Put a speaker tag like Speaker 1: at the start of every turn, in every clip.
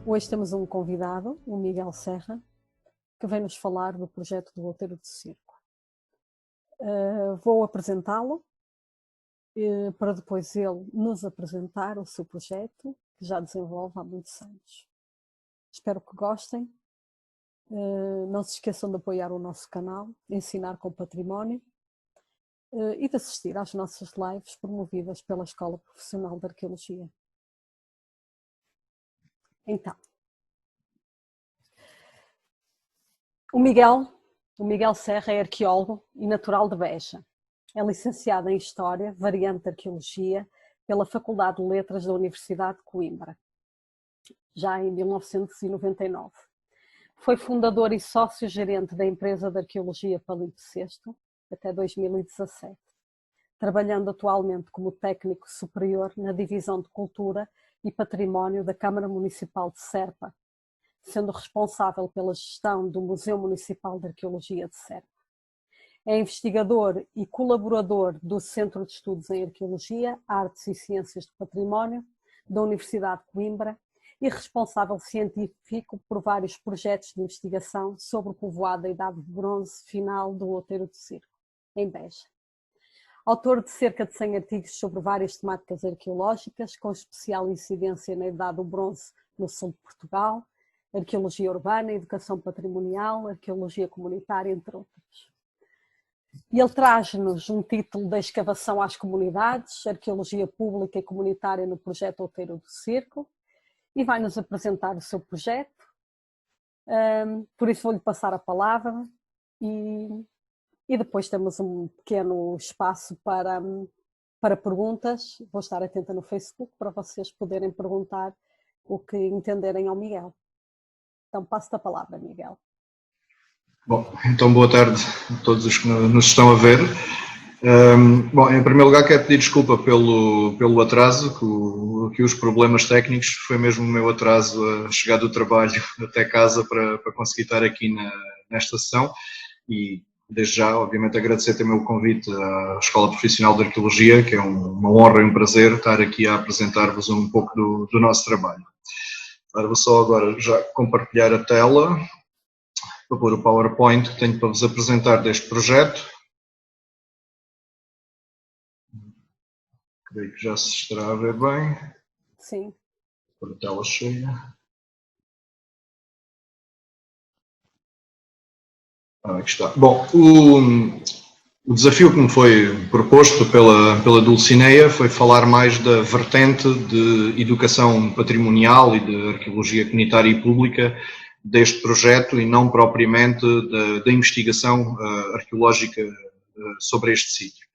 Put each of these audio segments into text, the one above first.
Speaker 1: Hoje temos um convidado, o Miguel Serra, que vem nos falar do projeto do Outeiro do Circo. Vou apresentá-lo para depois ele nos apresentar o seu projeto, que já desenvolve há muitos anos. Espero que gostem. Não se esqueçam de apoiar o nosso canal, Ensinar com Património, e de assistir às nossas lives promovidas pela Escola Profissional de Arqueologia. Então, o Miguel Serra é arqueólogo e natural de Beja. É licenciado em História, variante de Arqueologia, pela Faculdade de Letras da Universidade de Coimbra, já em 1999. Foi fundador e sócio-gerente da empresa de arqueologia Palimpsesto até 2017, trabalhando atualmente como técnico superior na Divisão de Cultura e Património da Câmara Municipal de Serpa, sendo responsável pela gestão do Museu Municipal de Arqueologia de Serpa. É investigador e colaborador do Centro de Estudos em Arqueologia, Artes e Ciências do Património da Universidade de Coimbra e responsável científico por vários projetos de investigação sobre o povoado da Idade de Bronze final do Outeiro do Circo, em Beja. Autor de cerca de 100 artigos sobre várias temáticas arqueológicas, com especial incidência na Idade do Bronze no sul de Portugal, arqueologia urbana, educação patrimonial, arqueologia comunitária, entre outros. E ele traz-nos um título da escavação às comunidades, arqueologia pública e comunitária no projeto Outeiro do Circo, e vai-nos apresentar o seu projeto. Por isso vou-lhe passar a palavra e depois temos um pequeno espaço para perguntas. Vou estar atenta no Facebook para vocês poderem perguntar o que entenderem ao Miguel. Então passo-te a palavra, Miguel.
Speaker 2: Bom, então boa tarde a todos os que nos estão a ver. Bom, em primeiro lugar quero pedir desculpa pelo atraso, que os problemas técnicos, foi mesmo o meu atraso a chegar do trabalho até casa para conseguir estar aqui nesta sessão e desde já, obviamente, agradecer também o convite à Escola Profissional de Arqueologia, que é uma honra e um prazer estar aqui a apresentar-vos um pouco do nosso trabalho. Vou só agora já compartilhar a tela para pôr o PowerPoint que tenho para vos apresentar deste projeto. Creio que já se estará a ver bem.
Speaker 1: Sim.
Speaker 2: Por a tela cheia. Aqui está. Bom, o desafio que me foi proposto pela Dulcineia foi falar mais da vertente de educação patrimonial e de arqueologia comunitária e pública deste projeto e não propriamente da investigação arqueológica sobre este sítio.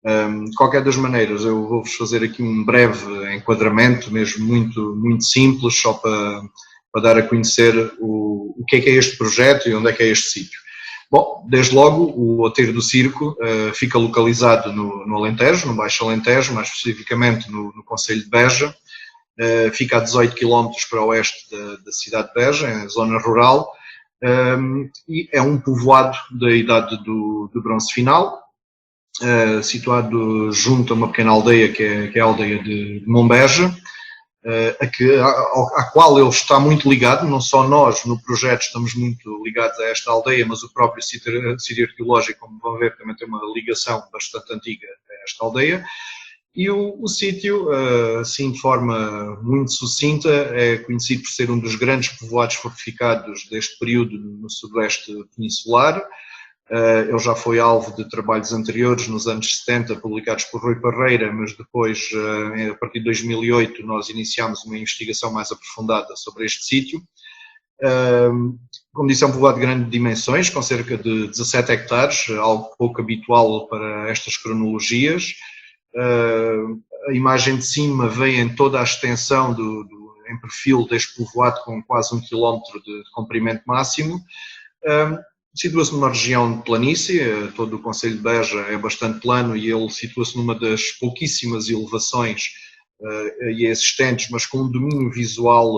Speaker 2: De qualquer das maneiras, eu vou-vos fazer aqui um breve enquadramento, mesmo muito simples, só para dar a conhecer o que é este projeto e onde é que é este sítio. Bom, desde logo, o Outeiro do Circo fica localizado no Alentejo, no Baixo Alentejo, mais especificamente no concelho de Beja. Fica a 18 km para oeste da cidade de Beja, em zona rural, e é um povoado da Idade do Bronze Final, situado junto a uma pequena aldeia, que é a aldeia de Monbeja, à qual ele está muito ligado. Não só nós no projeto estamos muito ligados a esta aldeia, mas o próprio sítio arqueológico, como vão ver, também tem uma ligação bastante antiga a esta aldeia. E o sítio, assim de forma muito sucinta, é conhecido por ser um dos grandes povoados fortificados deste período no sudoeste peninsular. Ele já foi alvo de trabalhos anteriores, nos anos 70, publicados por Rui Parreira, mas depois, a partir de 2008, nós iniciámos uma investigação mais aprofundada sobre este sítio. Como disse, é um povoado de grandes dimensões, com cerca de 17 hectares, algo pouco habitual para estas cronologias. A imagem de cima vem em toda a extensão em perfil deste povoado com quase 1 quilómetro de comprimento máximo. Situa-se numa região de planície, todo o concelho de Beja é bastante plano e ele situa-se numa das pouquíssimas elevações existentes, mas com um domínio visual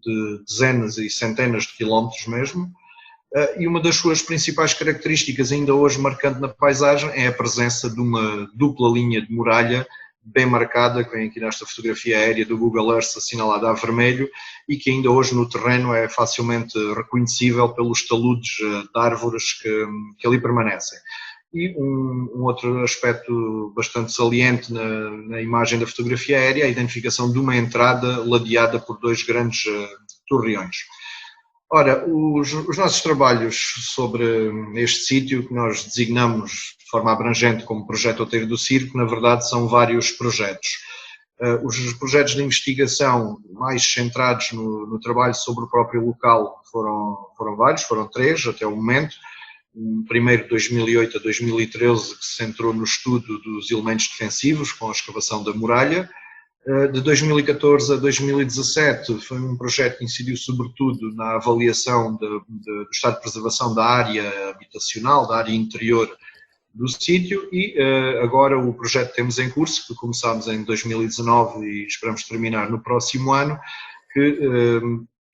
Speaker 2: de dezenas e centenas de quilómetros mesmo. E uma das suas principais características, ainda hoje marcante na paisagem, é a presença de uma dupla linha de muralha bem marcada, que vem aqui nesta fotografia aérea do Google Earth assinalada a vermelho, e que ainda hoje no terreno é facilmente reconhecível pelos taludes de árvores que ali permanecem. E um outro aspecto bastante saliente na imagem da fotografia aérea é a identificação de uma entrada ladeada por 2 grandes torreões. Ora, os nossos trabalhos sobre este sítio, que nós designamos de forma abrangente como Projeto Outeiro do Circo, na verdade são vários projetos. Os projetos de investigação mais centrados no trabalho sobre o próprio local foram vários, foram 3 até o momento. O primeiro de 2008 a 2013, que se centrou no estudo dos elementos defensivos com a escavação da muralha. De 2014 a 2017 foi um projeto que incidiu sobretudo na avaliação do estado de preservação da área habitacional, da área interior do sítio, e agora o projeto que temos em curso, que começámos em 2019 e esperamos terminar no próximo ano, que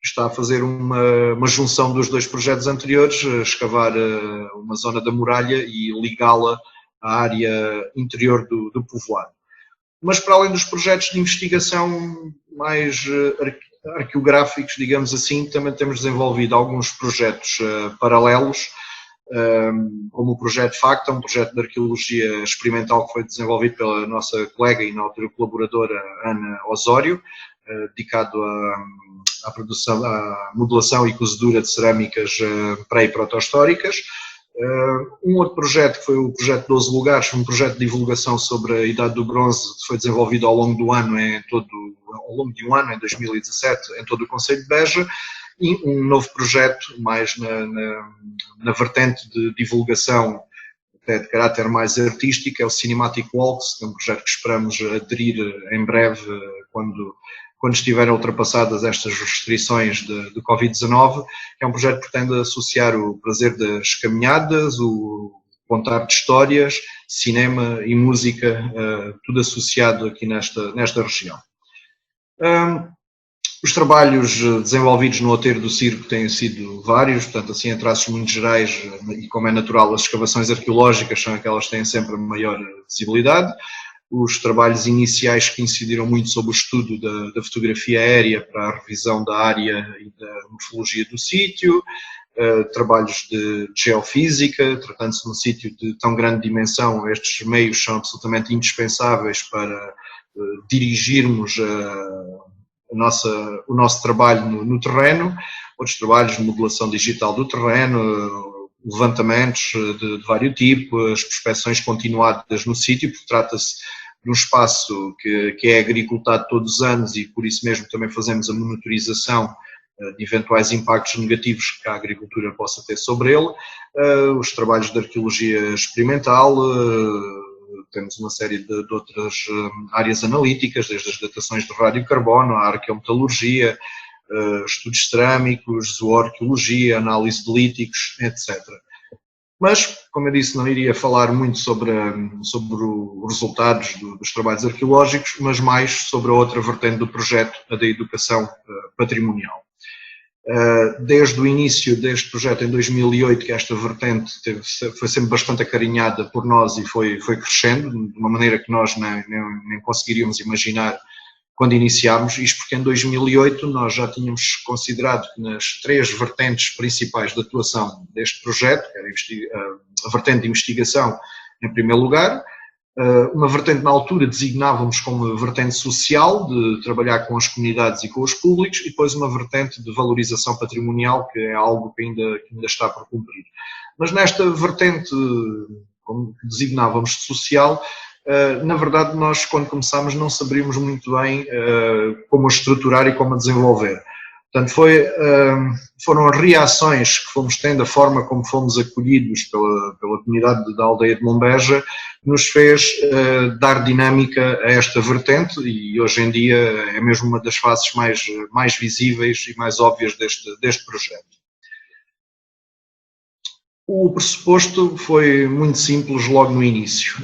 Speaker 2: está a fazer uma junção dos 2 projetos anteriores, escavar uma zona da muralha e ligá-la à área interior do povoado. Mas para além dos projetos de investigação mais arqueográficos, digamos assim, também temos desenvolvido alguns projetos paralelos, como o projeto FACTA, um projeto de arqueologia experimental que foi desenvolvido pela nossa colega e na altura colaboradora Ana Osório, dedicado à produção, à modelação e cozedura de cerâmicas pré- e proto-históricas. Um outro projeto, que foi o projeto 12 Lugares, um projeto de divulgação sobre a Idade do Bronze, que foi desenvolvido ao longo de um ano, em 2017, em todo o concelho de Beja, e um novo projeto, mais na vertente de divulgação, até de caráter mais artístico, é o Cinematic Walks, que é um projeto que esperamos aderir em breve, quando estiverem ultrapassadas estas restrições de Covid-19, é um projeto que pretende associar o prazer das caminhadas, o contar de histórias, cinema e música, tudo associado aqui nesta região. Os trabalhos desenvolvidos no Outeiro do Circo têm sido vários, portanto, assim, em traços muito gerais, e como é natural, as escavações arqueológicas são aquelas que têm sempre maior visibilidade. Os trabalhos iniciais que incidiram muito sobre o estudo da fotografia aérea para a revisão da área e da morfologia do sítio, trabalhos de geofísica, tratando-se de um sítio de tão grande dimensão, estes meios são absolutamente indispensáveis para dirigirmos o nosso trabalho no terreno. Outros trabalhos de modelação digital do terreno, levantamentos de vários tipos, as prospecções continuadas no sítio, porque trata-se de um espaço que é agricultado todos os anos e por isso mesmo também fazemos a monitorização de eventuais impactos negativos que a agricultura possa ter sobre ele. Os trabalhos de arqueologia experimental, temos uma série de outras áreas analíticas, desde as datações de radiocarbono, a arqueometalurgia, estudos cerâmicos, zooarqueologia, análise de líticos, etc. Mas, como eu disse, não iria falar muito sobre os resultados dos trabalhos arqueológicos, mas mais sobre a outra vertente do projeto, a da educação patrimonial. Desde o início deste projeto, em 2008, que esta vertente foi sempre bastante acarinhada por nós e foi crescendo, de uma maneira que nós nem conseguiríamos imaginar quando iniciámos, isto porque em 2008 nós já tínhamos considerado que nas 3 vertentes principais de atuação deste projeto, que era a vertente de investigação em primeiro lugar, uma vertente na altura designávamos como vertente social, de trabalhar com as comunidades e com os públicos, e depois uma vertente de valorização patrimonial, que é algo que ainda está por cumprir. Mas nesta vertente, como designávamos de social, na verdade nós quando começámos não sabíamos muito bem como a estruturar e como a desenvolver. Portanto, foram reações que fomos tendo, a forma como fomos acolhidos pela comunidade da aldeia de Mombeja, que nos fez dar dinâmica a esta vertente e hoje em dia é mesmo uma das faces mais visíveis e mais óbvias deste projeto. O pressuposto foi muito simples logo no início.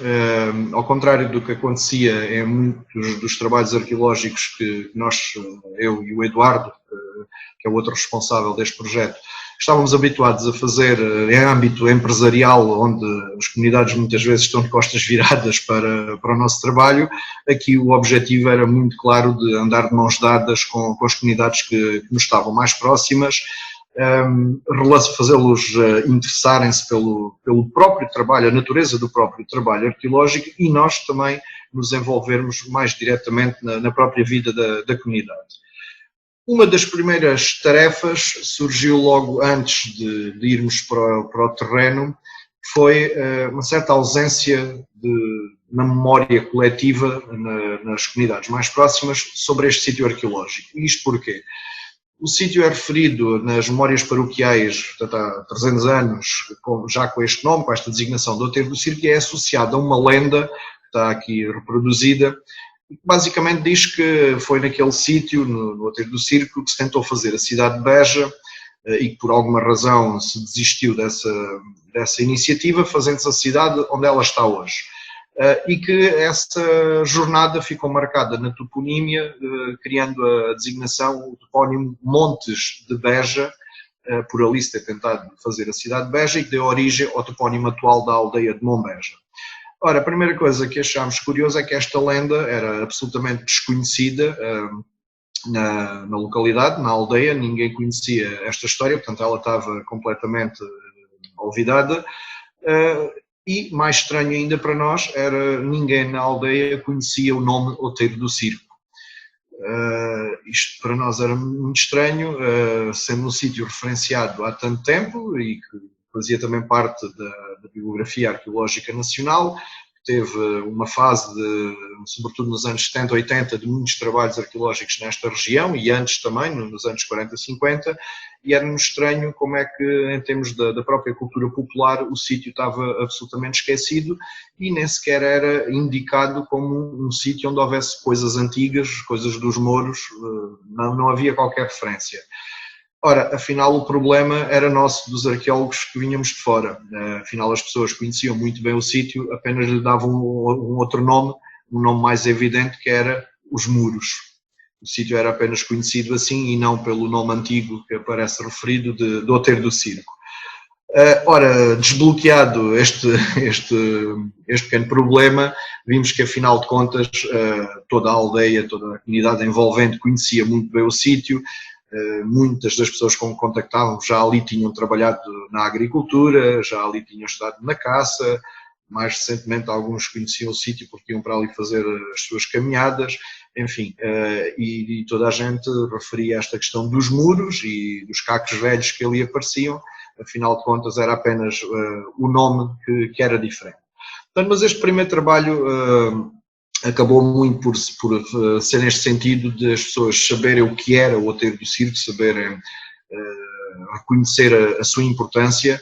Speaker 2: Ao contrário do que acontecia em muitos dos trabalhos arqueológicos que eu e o Eduardo, que é o outro responsável deste projeto, estávamos habituados a fazer em âmbito empresarial, onde as comunidades muitas vezes estão de costas viradas para o nosso trabalho, aqui o objetivo era muito claro de andar de mãos dadas com as comunidades que nos estavam mais próximas, fazê-los interessarem-se pelo próprio trabalho, a natureza do próprio trabalho arqueológico e nós também nos envolvermos mais diretamente na própria vida da comunidade. Uma das primeiras tarefas surgiu logo antes de irmos para o terreno, foi uma certa ausência na memória coletiva nas comunidades mais próximas sobre este sítio arqueológico. E isto porquê? O sítio é referido nas memórias paroquiais, portanto, há 300 anos, já com este nome, com esta designação do Outeiro do Circo, e é associado a uma lenda, que está aqui reproduzida, que basicamente diz que foi naquele sítio, no Outeiro do Circo, que se tentou fazer a cidade de Beja e que por alguma razão se desistiu dessa iniciativa, fazendo-se a cidade onde ela está hoje. E que essa jornada ficou marcada na toponímia, criando a designação, o topónimo Montes de Beja, por ali se ter tentado fazer a cidade de Beja, e que deu origem ao topónimo atual da aldeia de Mombeja. Ora, a primeira coisa que achámos curioso é que esta lenda era absolutamente desconhecida na localidade, na aldeia, ninguém conhecia esta história, portanto ela estava completamente olvidada. E, mais estranho ainda para nós, ninguém na aldeia conhecia o nome Outeiro do Circo. Isto para nós era muito estranho, sendo um sítio referenciado há tanto tempo e que fazia também parte da bibliografia arqueológica nacional, teve uma fase, sobretudo nos anos 70, 80, de muitos trabalhos arqueológicos nesta região e antes também, nos anos 40, 50, e era-nos estranho como é que, em termos da própria cultura popular, o sítio estava absolutamente esquecido e nem sequer era indicado como um sítio onde houvesse coisas antigas, coisas dos mouros, não havia qualquer referência. Ora, afinal o problema era nosso, dos arqueólogos que vinhamos de fora. Afinal as pessoas conheciam muito bem o sítio, apenas lhe davam um outro nome, um nome mais evidente, que era os muros. O sítio era apenas conhecido assim e não pelo nome antigo que aparece referido de Outeiro do Circo. Ora, desbloqueado este pequeno problema, vimos que afinal de contas toda a aldeia, toda a comunidade envolvente conhecia muito bem o sítio. Muitas das pessoas com que contactávamos já ali tinham trabalhado na agricultura, já ali tinham estado na caça, mais recentemente alguns conheciam o sítio porque iam para ali fazer as suas caminhadas, enfim, e toda a gente referia esta questão dos muros e dos cacos velhos que ali apareciam, afinal de contas era apenas o nome que era diferente. Portanto, mas este primeiro trabalho acabou muito por ser neste sentido de as pessoas saberem o que era o Outeiro do Circo, saberem reconhecer a sua importância.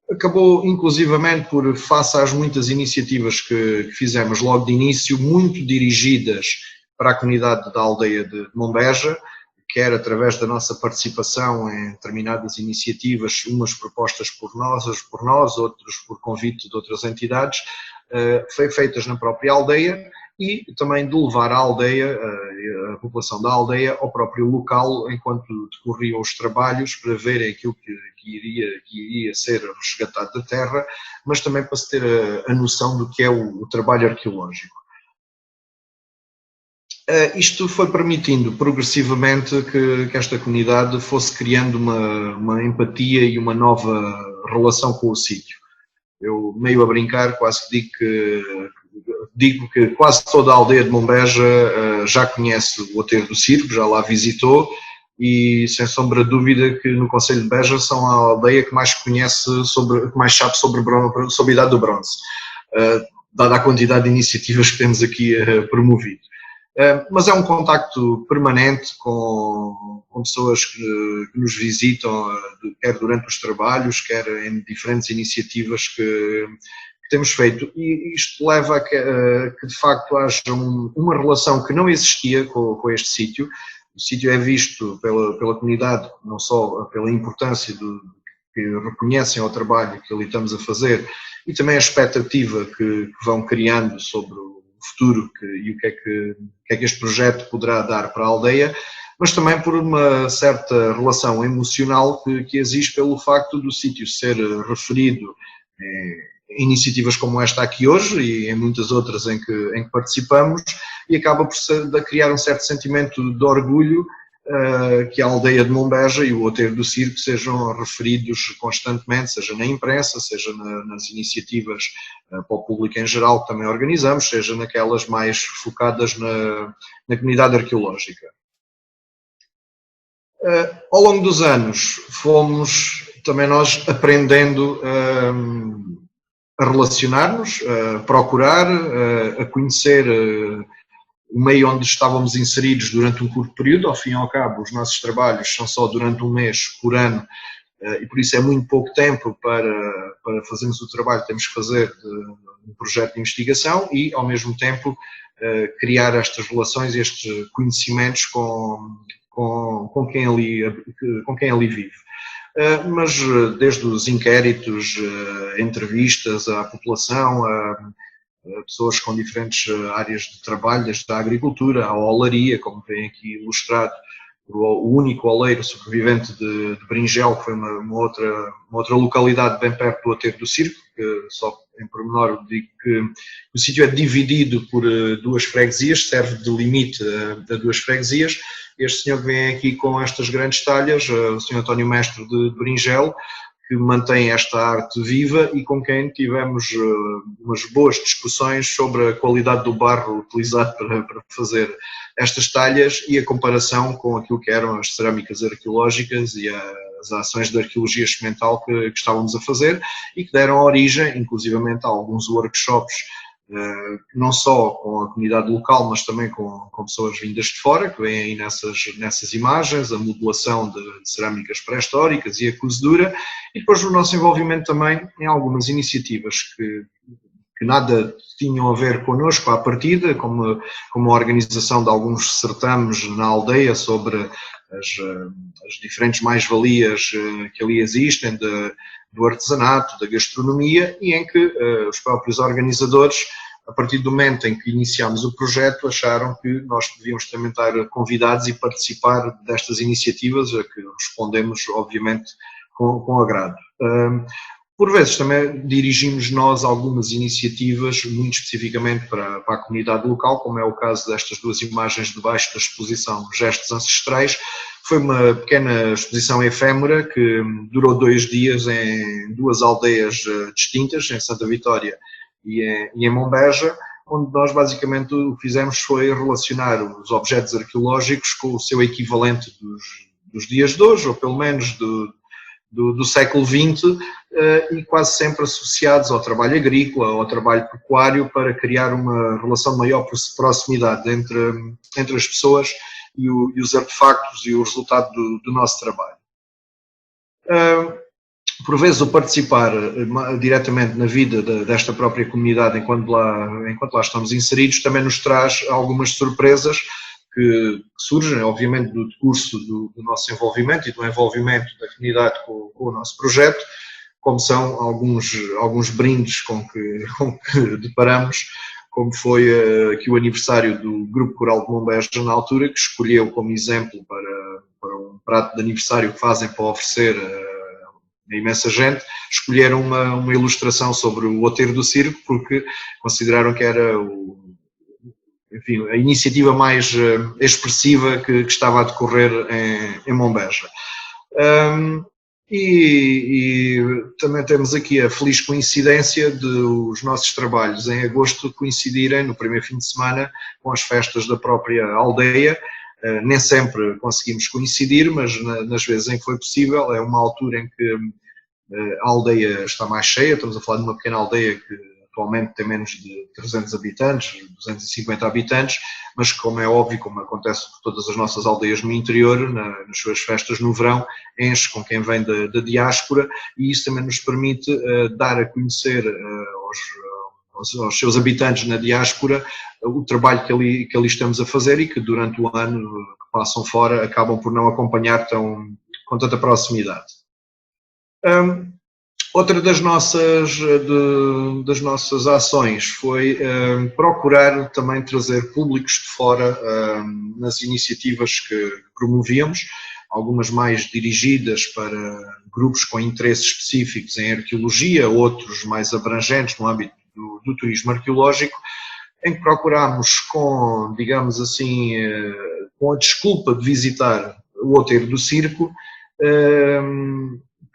Speaker 2: Acabou inclusivamente por, face às muitas iniciativas que fizemos logo de início, muito dirigidas para a comunidade da aldeia de Mombeja, quer através da nossa participação em determinadas iniciativas, umas propostas por nós, outras por convite de outras entidades, foi feitas na própria aldeia e também de levar a aldeia, a população da aldeia, ao próprio local enquanto decorriam os trabalhos para verem aquilo que iria ser resgatado da terra, mas também para se ter a noção do que é o trabalho arqueológico. Isto foi permitindo progressivamente que esta comunidade fosse criando uma empatia e uma nova relação com o sítio. Eu, meio a brincar, quase digo que quase toda a aldeia de Mombeja já conhece o Outeiro do Circo, já lá visitou e, sem sombra de dúvida, que no concelho de Beja são a aldeia que mais conhece, que mais sabe sobre a Idade do Bronze, dada a quantidade de iniciativas que temos aqui promovido. Mas é um contacto permanente com pessoas que nos visitam, quer durante os trabalhos, quer em diferentes iniciativas que temos feito. E isto leva a que de facto haja uma relação que não existia com este sítio. O sítio é visto pela comunidade, não só pela importância que reconhecem ao trabalho que ali estamos a fazer e também a expectativa que vão criando sobre o futuro e o que é que este projeto poderá dar para a aldeia, mas também por uma certa relação emocional que existe pelo facto do sítio ser referido em iniciativas como esta aqui hoje e em muitas outras em que participamos, e acaba por criar um certo sentimento de orgulho que a aldeia de Mombeja e o Outeiro do Circo sejam referidos constantemente, seja na imprensa, seja nas iniciativas para o público em geral que também organizamos, seja naquelas mais focadas na comunidade arqueológica. Ao longo dos anos fomos também nós aprendendo a relacionar-nos, a procurar, a conhecer o meio onde estávamos inseridos durante um curto período. Ao fim e ao cabo, os nossos trabalhos são só durante um mês por ano e por isso é muito pouco tempo para fazermos o trabalho que temos que fazer de um projeto de investigação e, ao mesmo tempo, criar estas relações e estes conhecimentos com quem ali vive. Mas desde os inquéritos, entrevistas à população, a pessoas com diferentes áreas de trabalho, desde a agricultura, à olaria, como vem aqui ilustrado, o único oleiro sobrevivente de Bringel, que foi uma outra localidade bem perto do Outeiro do Circo, que só em pormenor digo que o sítio é dividido por duas freguesias, serve de limite a duas freguesias. Este senhor que vem aqui com estas grandes talhas, o senhor António Mestre de Bringel, que mantém esta arte viva e com quem tivemos umas boas discussões sobre a qualidade do barro utilizado para fazer estas talhas e a comparação com aquilo que eram as cerâmicas arqueológicas e as ações de arqueologia experimental que estávamos a fazer e que deram origem, inclusivamente, a alguns workshops, não só com a comunidade local, mas também com pessoas vindas de fora, que vêm aí nessas imagens, a modelação de cerâmicas pré-históricas e a cozedura, e depois o nosso envolvimento também em algumas iniciativas que nada tinham a ver connosco à partida, como a organização de alguns certames na aldeia sobre as diferentes mais-valias que ali existem, do artesanato, da gastronomia, e em que os próprios organizadores, a partir do momento em que iniciámos o projeto, acharam que nós devíamos também estar convidados e participar destas iniciativas, a que respondemos, obviamente, com agrado. Por vezes também dirigimos nós algumas iniciativas, muito especificamente para a comunidade local, como é o caso destas duas imagens debaixo da exposição Gestos Ancestrais. Foi uma pequena exposição efêmera que durou 2 dias em 2 aldeias distintas, em Santa Vitória e em Mombeja, onde nós basicamente o que fizemos foi relacionar os objetos arqueológicos com o seu equivalente dos dias de hoje, ou pelo menos do século XX, e quase sempre associados ao trabalho agrícola, ao trabalho pecuário, para criar uma relação de maior proximidade entre as pessoas e os artefactos e o resultado do nosso trabalho. Por vezes, o participar diretamente na vida desta própria comunidade enquanto lá estamos inseridos também nos traz algumas surpresas que surgem, obviamente, do decurso do nosso envolvimento e do envolvimento da comunidade com o nosso projeto, como são alguns brindes com que deparamos, como foi aqui o aniversário do Grupo Coral de Mombeja na altura, que escolheu como exemplo para um prato de aniversário que fazem para oferecer a imensa gente, escolheram uma ilustração sobre o Outeiro do Circo, porque consideraram que era enfim, a iniciativa mais expressiva que estava a decorrer em Mombeja. E também temos aqui a feliz coincidência de os nossos trabalhos em agosto coincidirem no primeiro fim de semana com as festas da própria aldeia. Nem sempre conseguimos coincidir, mas nas vezes em que foi possível, é uma altura em que a aldeia está mais cheia. Estamos a falar de uma pequena aldeia que atualmente tem menos de 300 habitantes, 250 habitantes, mas como é óbvio, como acontece por todas as nossas aldeias no interior, nas suas festas no verão, enche com quem vem da diáspora, e isso também nos permite dar a conhecer aos seus habitantes na diáspora o trabalho que ali estamos a fazer e que durante o ano que passam fora acabam por não acompanhar com tanta proximidade. Outra das nossas ações foi procurar também trazer públicos de fora nas iniciativas que promovíamos, algumas mais dirigidas para grupos com interesses específicos em arqueologia, outros mais abrangentes no âmbito do turismo arqueológico, em que procurámos digamos assim, com a desculpa de visitar o outeiro do circo,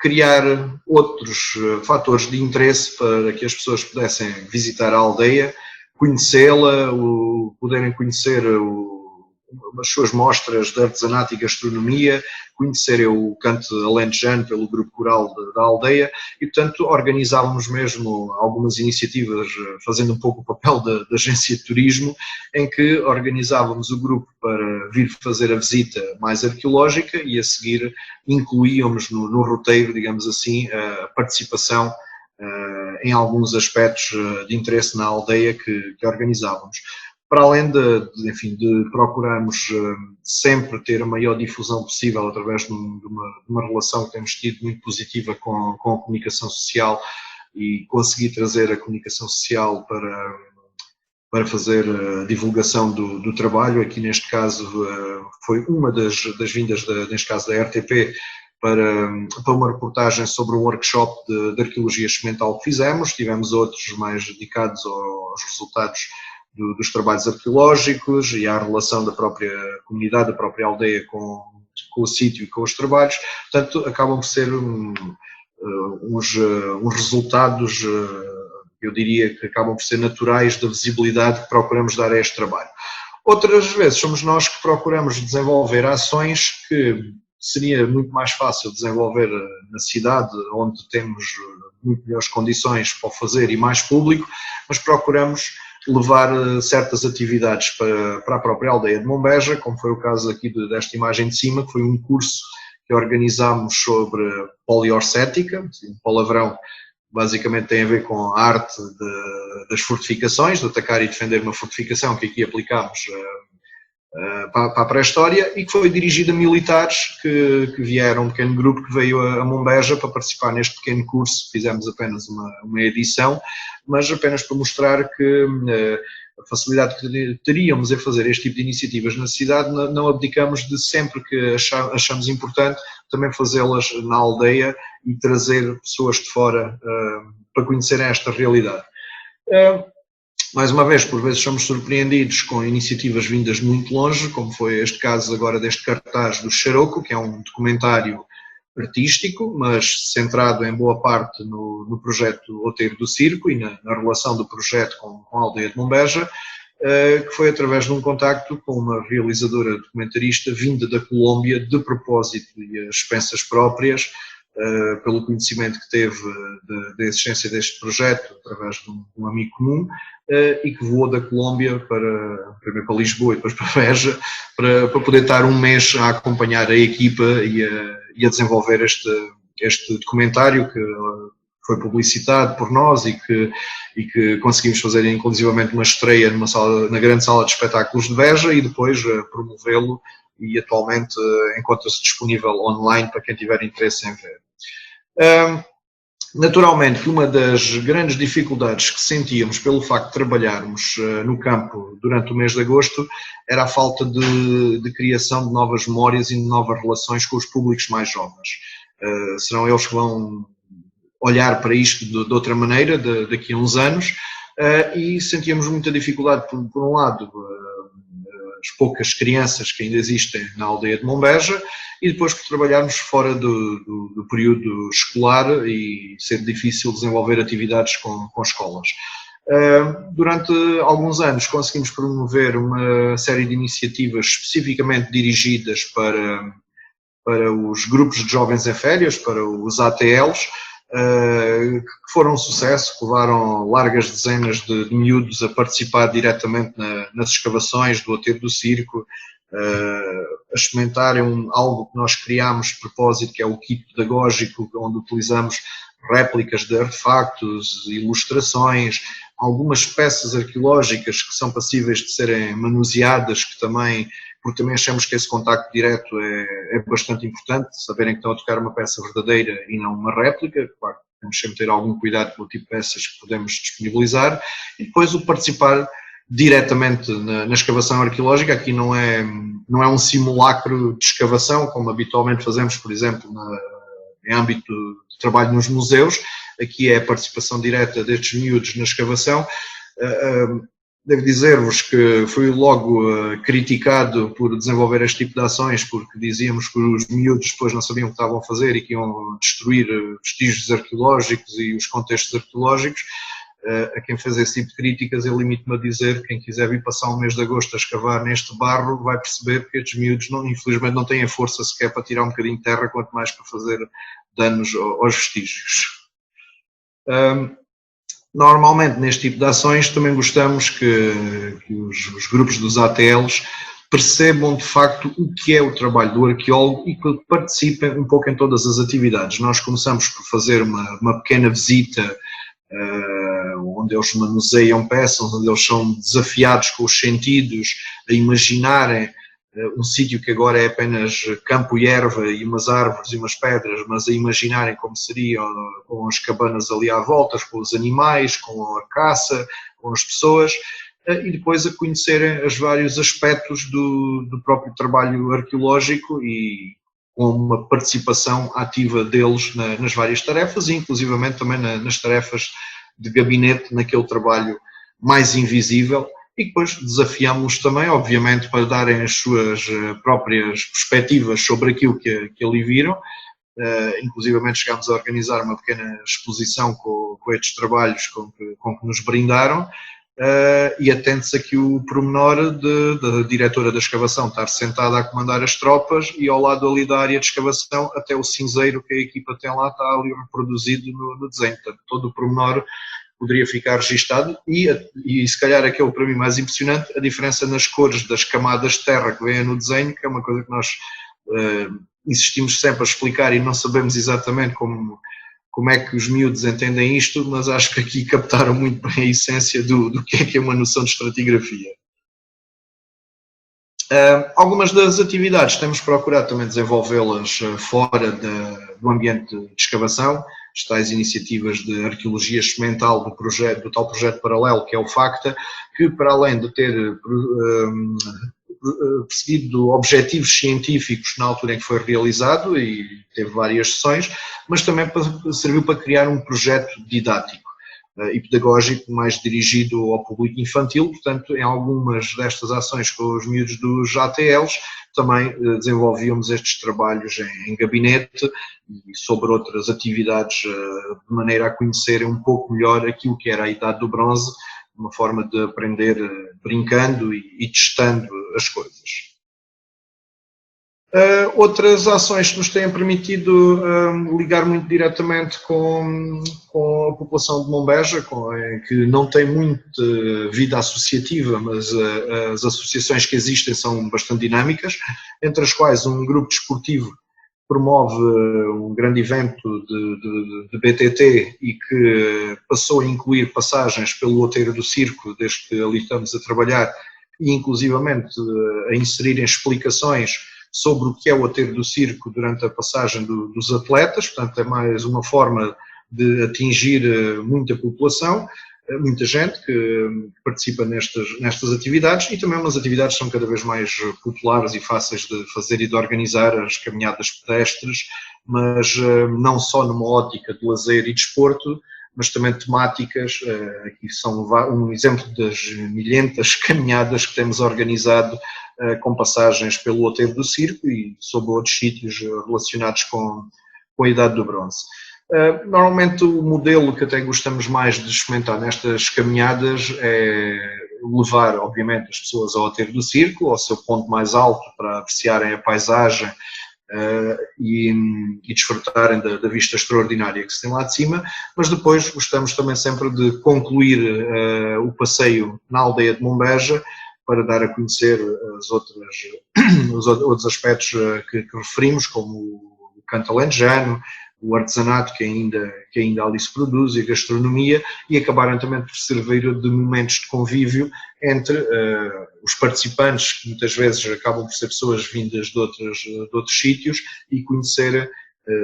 Speaker 2: criar outros fatores de interesse para que as pessoas pudessem visitar a aldeia, conhecê-la, poderem conhecer as suas mostras de artesanato e gastronomia, conhecerem o canto alentejano pelo grupo coral da aldeia e, portanto, organizávamos mesmo algumas iniciativas, fazendo um pouco o papel da agência de turismo, em que organizávamos o grupo para vir fazer a visita mais arqueológica e, a seguir, incluíamos no roteiro, digamos assim, a participação em alguns aspectos de interesse na aldeia que organizávamos. Para além de procurarmos sempre ter a maior difusão possível através de uma relação que temos tido muito positiva com a comunicação social e conseguir trazer a comunicação social para fazer a divulgação do trabalho, aqui neste caso foi uma das vindas, neste caso da RTP, para uma reportagem sobre um workshop de arqueologia experimental que fizemos. Tivemos outros mais dedicados aos resultados dos trabalhos arqueológicos e à relação da própria comunidade, da própria aldeia com o sítio e com os trabalhos. Portanto, acabam por ser uns resultados, eu diria que acabam por ser naturais da visibilidade que procuramos dar a este trabalho. Outras vezes somos nós que procuramos desenvolver ações que seria muito mais fácil desenvolver na cidade, onde temos muito melhores condições para o fazer e mais público, mas procuramos levar certas atividades para a própria aldeia de Mombeja, como foi o caso aqui desta imagem de cima, que foi um curso que organizámos sobre poliorcética, um palavrão basicamente tem a ver com a arte das fortificações, de atacar e defender uma fortificação, que aqui aplicámos para a pré-história, e que foi dirigido a militares que vieram, um pequeno grupo que veio a Mombeja para participar neste pequeno curso. Fizemos apenas uma edição, mas apenas para mostrar que a facilidade que teríamos em fazer este tipo de iniciativas na cidade, não abdicamos de sempre que achamos importante também fazê-las na aldeia e trazer pessoas de fora para conhecerem esta realidade. Mais uma vez, por vezes somos surpreendidos com iniciativas vindas de muito longe, como foi este caso agora deste cartaz do Xaroco, que é um documentário artístico, mas centrado em boa parte no projeto Outeiro do Circo e na relação do projeto com a aldeia de Mombeja, que foi através de um contacto com uma realizadora documentarista vinda da Colômbia, de propósito e às expensas próprias, pelo conhecimento que teve da existência deste projeto através de um amigo comum, e que voou da Colômbia primeiro para Lisboa e depois para Beja, para poder estar um mês a acompanhar a equipa e a desenvolver este documentário que foi publicitado por nós e que conseguimos fazer inclusivamente uma estreia na grande sala de espetáculos de Beja e depois promovê-lo, e atualmente encontra-se disponível online para quem tiver interesse em ver. Naturalmente que uma das grandes dificuldades que sentíamos pelo facto de trabalharmos no campo durante o mês de agosto era a falta de criação de novas memórias e de novas relações com os públicos mais jovens. Serão eles que vão olhar para isto de outra maneira daqui a uns anos, e sentíamos muita dificuldade, por um lado, as poucas crianças que ainda existem na aldeia de Mombeja, e depois por trabalharmos fora do período escolar e ser difícil desenvolver atividades com escolas. Durante alguns anos conseguimos promover uma série de iniciativas especificamente dirigidas para os grupos de jovens em férias, para os ATLs, que foram um sucesso, que levaram largas dezenas de miúdos a participar diretamente nas escavações do aterro do circo, a experimentarem algo que nós criámos de propósito, que é o kit pedagógico, onde utilizamos réplicas de artefactos, ilustrações, algumas peças arqueológicas que são passíveis de serem manuseadas, porque também achamos que esse contacto direto é bastante importante, saberem que estão a tocar uma peça verdadeira e não uma réplica. Claro, temos sempre ter algum cuidado com o tipo de peças que podemos disponibilizar, e depois o participar diretamente na escavação arqueológica. Aqui não é um simulacro de escavação, como habitualmente fazemos, por exemplo, em âmbito de trabalho nos museus. Aqui é a participação direta destes miúdos na escavação. Devo dizer-vos que fui logo criticado por desenvolver este tipo de ações, porque dizíamos que os miúdos depois não sabiam o que estavam a fazer e que iam destruir vestígios arqueológicos e os contextos arqueológicos. A quem fez esse tipo de críticas, eu limito-me a dizer que quem quiser vir passar um mês de agosto a escavar neste barro vai perceber que estes miúdos, infelizmente, não têm a força sequer para tirar um bocadinho de terra, quanto mais para fazer danos aos vestígios. Normalmente, neste tipo de ações, também gostamos que os grupos dos ATLs percebam de facto o que é o trabalho do arqueólogo e que participem um pouco em todas as atividades. Nós começamos por fazer uma pequena visita onde eles manuseiam peças, onde eles são desafiados com os sentidos a imaginarem um sítio que agora é apenas campo e erva e umas árvores e umas pedras, mas a imaginarem como seria com as cabanas ali à volta, com os animais, com a caça, com as pessoas, e depois a conhecerem os vários aspectos do próprio trabalho arqueológico e com uma participação ativa deles nas várias tarefas, e inclusivamente também nas tarefas de gabinete, naquele trabalho mais invisível. E depois desafiamos também, obviamente, para darem as suas próprias perspectivas sobre aquilo que ali viram. Inclusivamente chegámos a organizar uma pequena exposição com estes trabalhos com que nos brindaram. E atente-se aqui o pormenor da diretora da escavação estar sentada a comandar as tropas, e ao lado ali da área de escavação até o cinzeiro que a equipa tem lá está ali reproduzido no desenho. Portanto, todo o pormenor poderia ficar registado, e se calhar aquele para mim mais impressionante, a diferença nas cores das camadas de terra que vêm no desenho, que é uma coisa que nós insistimos sempre a explicar e não sabemos exatamente como é que os miúdos entendem isto, mas acho que aqui captaram muito bem a essência do que é uma noção de estratigrafia. Algumas das atividades temos procurado também desenvolvê-las fora do ambiente de escavação, as tais iniciativas de arqueologia experimental do tal projeto paralelo que é o FACTA, que para além de ter perseguido objetivos científicos na altura em que foi realizado e teve várias sessões, mas também serviu para criar um projeto didático e pedagógico mais dirigido ao público infantil. Portanto, em algumas destas ações com os miúdos dos ATLs, também desenvolvíamos estes trabalhos em gabinete e sobre outras atividades, de maneira a conhecerem um pouco melhor aquilo que era a Idade do Bronze, uma forma de aprender brincando e testando as coisas. Outras ações que nos têm permitido ligar muito diretamente com a população de Mombeja, que não tem muita vida associativa, mas as associações que existem são bastante dinâmicas, entre as quais um grupo desportivo promove um grande evento de BTT e que passou a incluir passagens pelo Outeiro do Circo, desde que ali estamos a trabalhar, e inclusivamente a inserirem explicações sobre o que é o Outeiro do Circo durante a passagem dos atletas. Portanto, é mais uma forma de atingir muita população, muita gente que participa nestas atividades, e também umas atividades que são cada vez mais populares e fáceis de fazer e de organizar, as caminhadas pedestres, mas não só numa ótica de lazer e desporto, mas também temáticas. Aqui são um exemplo das milhentas caminhadas que temos organizado com passagens pelo Outeiro do Circo e sobre outros sítios relacionados com a Idade do Bronze. Normalmente o modelo que até gostamos mais de experimentar nestas caminhadas é levar, obviamente, as pessoas ao Outeiro do Circo, ao seu ponto mais alto, para apreciarem a paisagem e desfrutarem da vista extraordinária que se tem lá de cima, mas depois gostamos também sempre de concluir o passeio na aldeia de Mombeja para dar a conhecer os outros aspectos que referimos, como o canto alentejano, o artesanato que ainda ali se produz e a gastronomia, e acabaram também por servir de momentos de convívio entre os participantes, que muitas vezes acabam por ser pessoas vindas de outros sítios, e conhecer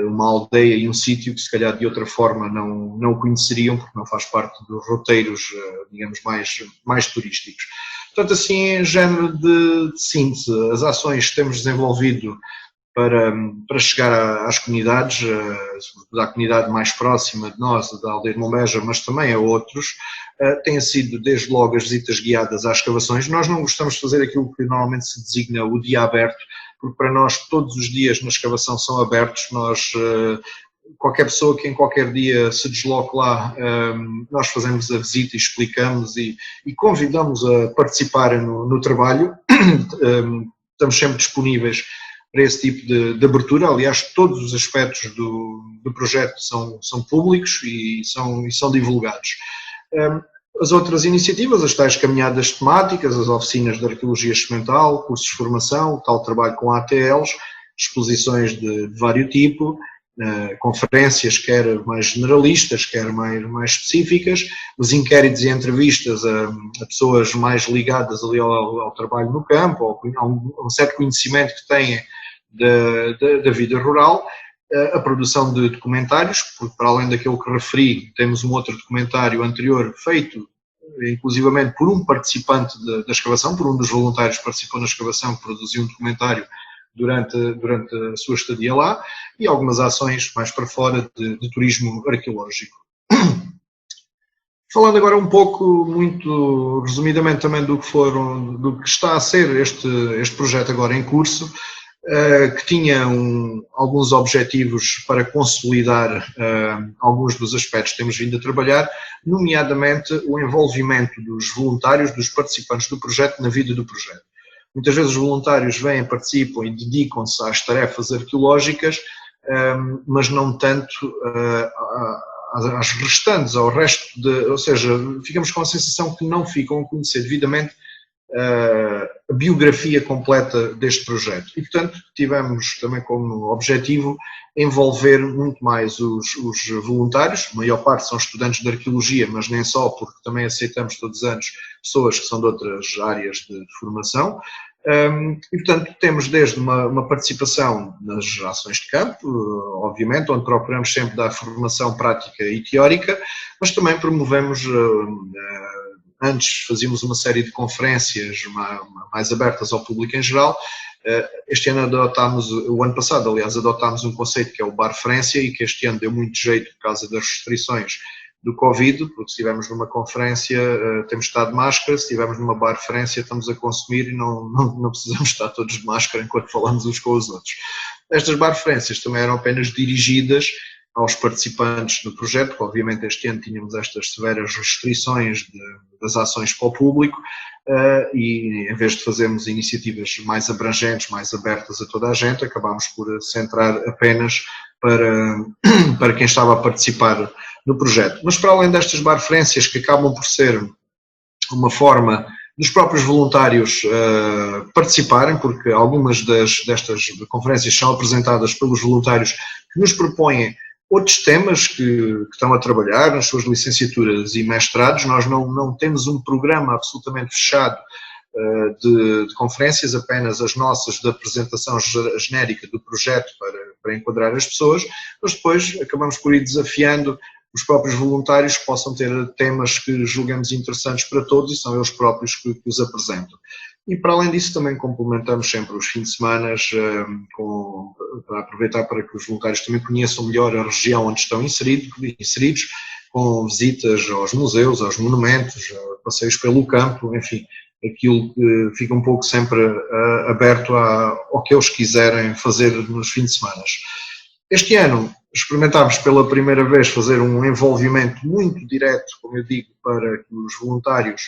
Speaker 2: uma aldeia e um sítio que se calhar de outra forma não o conheceriam, porque não faz parte dos roteiros, digamos, mais turísticos. Portanto, assim, em género de síntese, as ações que temos desenvolvido para chegar às comunidades, sobretudo à comunidade mais próxima de nós, da aldeia de Mombeja, mas também a outros, têm sido desde logo as visitas guiadas às escavações. Nós não gostamos de fazer aquilo que normalmente se designa o dia aberto, porque para nós todos os dias na escavação são abertos. Qualquer pessoa que em qualquer dia se desloque lá, nós fazemos a visita e explicamos e convidamos a participarem no trabalho. Estamos sempre disponíveis para esse tipo de abertura. Aliás, todos os aspectos do projeto são públicos e são divulgados. As outras iniciativas, as tais caminhadas temáticas, as oficinas de arqueologia experimental, cursos de formação, o tal trabalho com ATLs, exposições de vários tipos, conferências, quer mais generalistas, quer mais específicas, os inquéritos e entrevistas a pessoas mais ligadas ali ao trabalho no campo, a um certo conhecimento que têm da vida rural, a produção de documentários, porque para além daquilo que referi, temos um outro documentário anterior feito, inclusivamente por um participante da escavação, por um dos voluntários que participou na escavação, que produziu um documentário durante a sua estadia lá, e algumas ações mais para fora de turismo arqueológico. Falando agora um pouco, muito resumidamente também do que está a ser este projeto agora em curso, que tinha alguns objetivos para consolidar alguns dos aspectos que temos vindo a trabalhar, nomeadamente o envolvimento dos voluntários, dos participantes do projeto na vida do projeto. Muitas vezes os voluntários vêm, participam e dedicam-se às tarefas arqueológicas, mas não tanto às restantes, ao resto, ou seja, ficamos com a sensação que não ficam a conhecer devidamente a biografia completa deste projeto. E, portanto, tivemos também como objetivo envolver muito mais os voluntários. A maior parte são estudantes de arqueologia, mas nem só, porque também aceitamos todos os anos pessoas que são de outras áreas de formação. E, portanto, temos desde uma participação nas ações de campo, obviamente, onde procuramos sempre dar formação prática e teórica, mas também promovemos, antes fazíamos uma série de conferências mais abertas ao público em geral. Este ano o ano passado, aliás, adotámos um conceito que é o Barferência, e que este ano deu muito jeito por causa das restrições do Covid, porque se estivermos numa conferência temos de estar de máscara, se estivermos numa barferência estamos a consumir e não precisamos estar todos de máscara enquanto falamos uns com os outros. Estas barferências também eram apenas dirigidas aos participantes do projeto, porque obviamente este ano tínhamos estas severas restrições das ações para o público, e em vez de fazermos iniciativas mais abrangentes, mais abertas a toda a gente, acabámos por centrar apenas para quem estava a participar no projeto. Mas para além destas barferências, que acabam por ser uma forma dos próprios voluntários participarem, porque algumas destas conferências são apresentadas pelos voluntários que nos propõem outros temas que estão a trabalhar nas suas licenciaturas e mestrados. Nós não temos um programa absolutamente fechado de conferências, apenas as nossas de apresentação genérica do projeto para enquadrar as pessoas, mas depois acabamos por ir desafiando os próprios voluntários que possam ter temas que julgamos interessantes para todos, e são eles próprios que os apresentam. E para além disso também complementamos sempre os fins de semana para aproveitar para que os voluntários também conheçam melhor a região onde estão inseridos, com visitas aos museus, aos monumentos, passeios pelo campo, enfim, aquilo que fica um pouco sempre aberto ao que eles quiserem fazer nos fins de semana. Este ano experimentámos pela primeira vez fazer um envolvimento muito direto, como eu digo, para que os voluntários,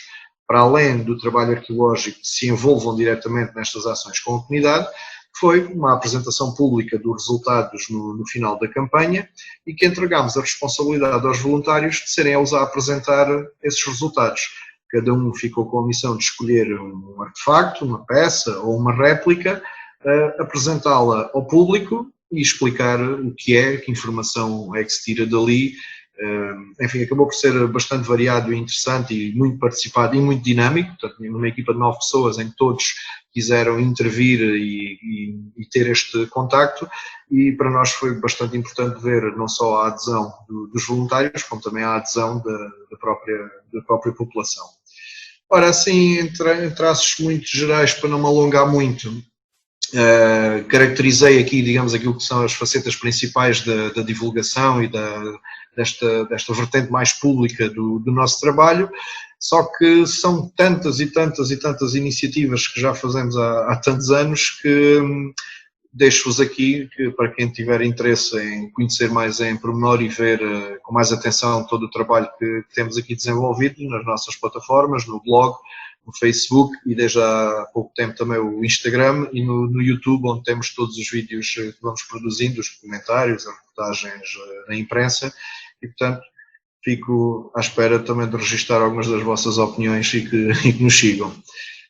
Speaker 2: para além do trabalho arqueológico, se envolvam diretamente nestas ações com a comunidade. foi uma apresentação pública dos resultados no final da campanha e que entregámos a responsabilidade aos voluntários de serem eles a apresentar esses resultados. Cada um ficou com a missão de escolher um artefacto, uma peça ou uma réplica, apresentá-la ao público e explicar o que é, que informação é que se tira dali. Enfim, acabou por ser bastante variado e interessante e muito participado e muito dinâmico. Portanto, uma equipa de 9 pessoas em que todos quiseram intervir e ter este contacto, e para nós foi bastante importante ver não só a adesão dos voluntários, como também a adesão da própria população. Ora, assim, em traços muito gerais, para não me alongar muito, caracterizei aqui, digamos, aquilo que são as facetas principais da divulgação e desta vertente mais pública do nosso trabalho, só que são tantas e tantas e tantas iniciativas que já fazemos há tantos anos que deixo-vos aqui, que para quem tiver interesse em conhecer mais em pormenor e ver com mais atenção todo o trabalho que temos aqui desenvolvido nas nossas plataformas, no blog, no Facebook e desde há pouco tempo também o Instagram e no YouTube, onde temos todos os vídeos que vamos produzindo, os comentários, as reportagens na imprensa, e portanto fico à espera também de registrar algumas das vossas opiniões e que nos sigam.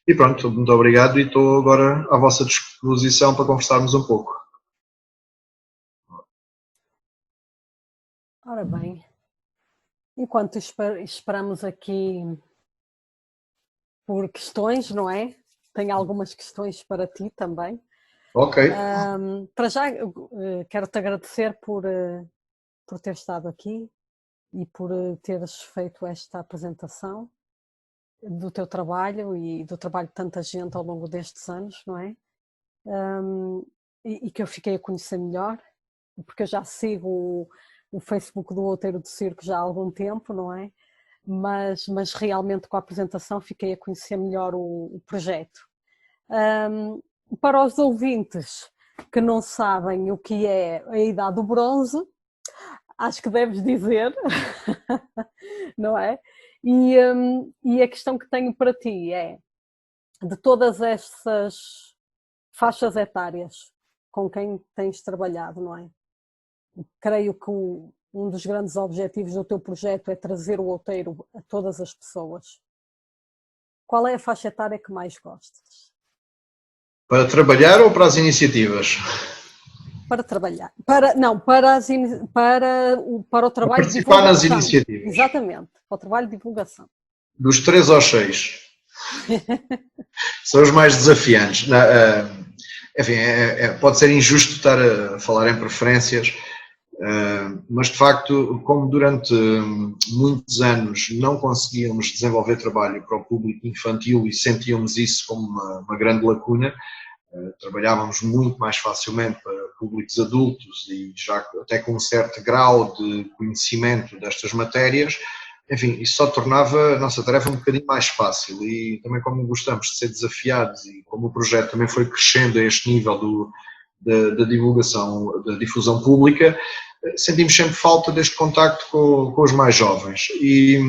Speaker 2: E pronto, muito obrigado e estou agora à vossa disposição para conversarmos um pouco.
Speaker 1: Ora bem, enquanto esperamos aqui por questões, não é? Tenho algumas questões para ti também.
Speaker 2: Ok.
Speaker 1: Para já, quero-te agradecer por ter estado aqui e por teres feito esta apresentação do teu trabalho e do trabalho de tanta gente ao longo destes anos, não é? E que eu fiquei a conhecer melhor, porque eu já sigo o Facebook do Outeiro do Circo já há algum tempo, não é? Mas realmente com a apresentação fiquei a conhecer melhor o projeto. Para os ouvintes que não sabem o que é a Idade do Bronze, acho que deves dizer, não é? E a questão que tenho para ti é, de todas essas faixas etárias com quem tens trabalhado, não é? Creio que um dos grandes objetivos do teu projeto é trazer o outeiro a todas as pessoas. Qual é a faixa etária que mais gostas?
Speaker 2: Para trabalhar ou para as iniciativas?
Speaker 1: Para trabalhar. Para o trabalho de divulgação.
Speaker 2: Participar nas iniciativas.
Speaker 1: Exatamente, para o trabalho de divulgação.
Speaker 2: Dos 3 aos 6. São os mais desafiantes. Enfim, pode ser injusto estar a falar em preferências, mas de facto, como durante muitos anos não conseguíamos desenvolver trabalho para o público infantil e sentíamos isso como uma grande lacuna, trabalhávamos muito mais facilmente para públicos adultos e já até com um certo grau de conhecimento destas matérias. Enfim, isso só tornava a nossa tarefa um bocadinho mais fácil e também como gostamos de ser desafiados e como o projeto também foi crescendo a este nível da divulgação, da difusão pública, sentimos sempre falta deste contacto com os mais jovens. E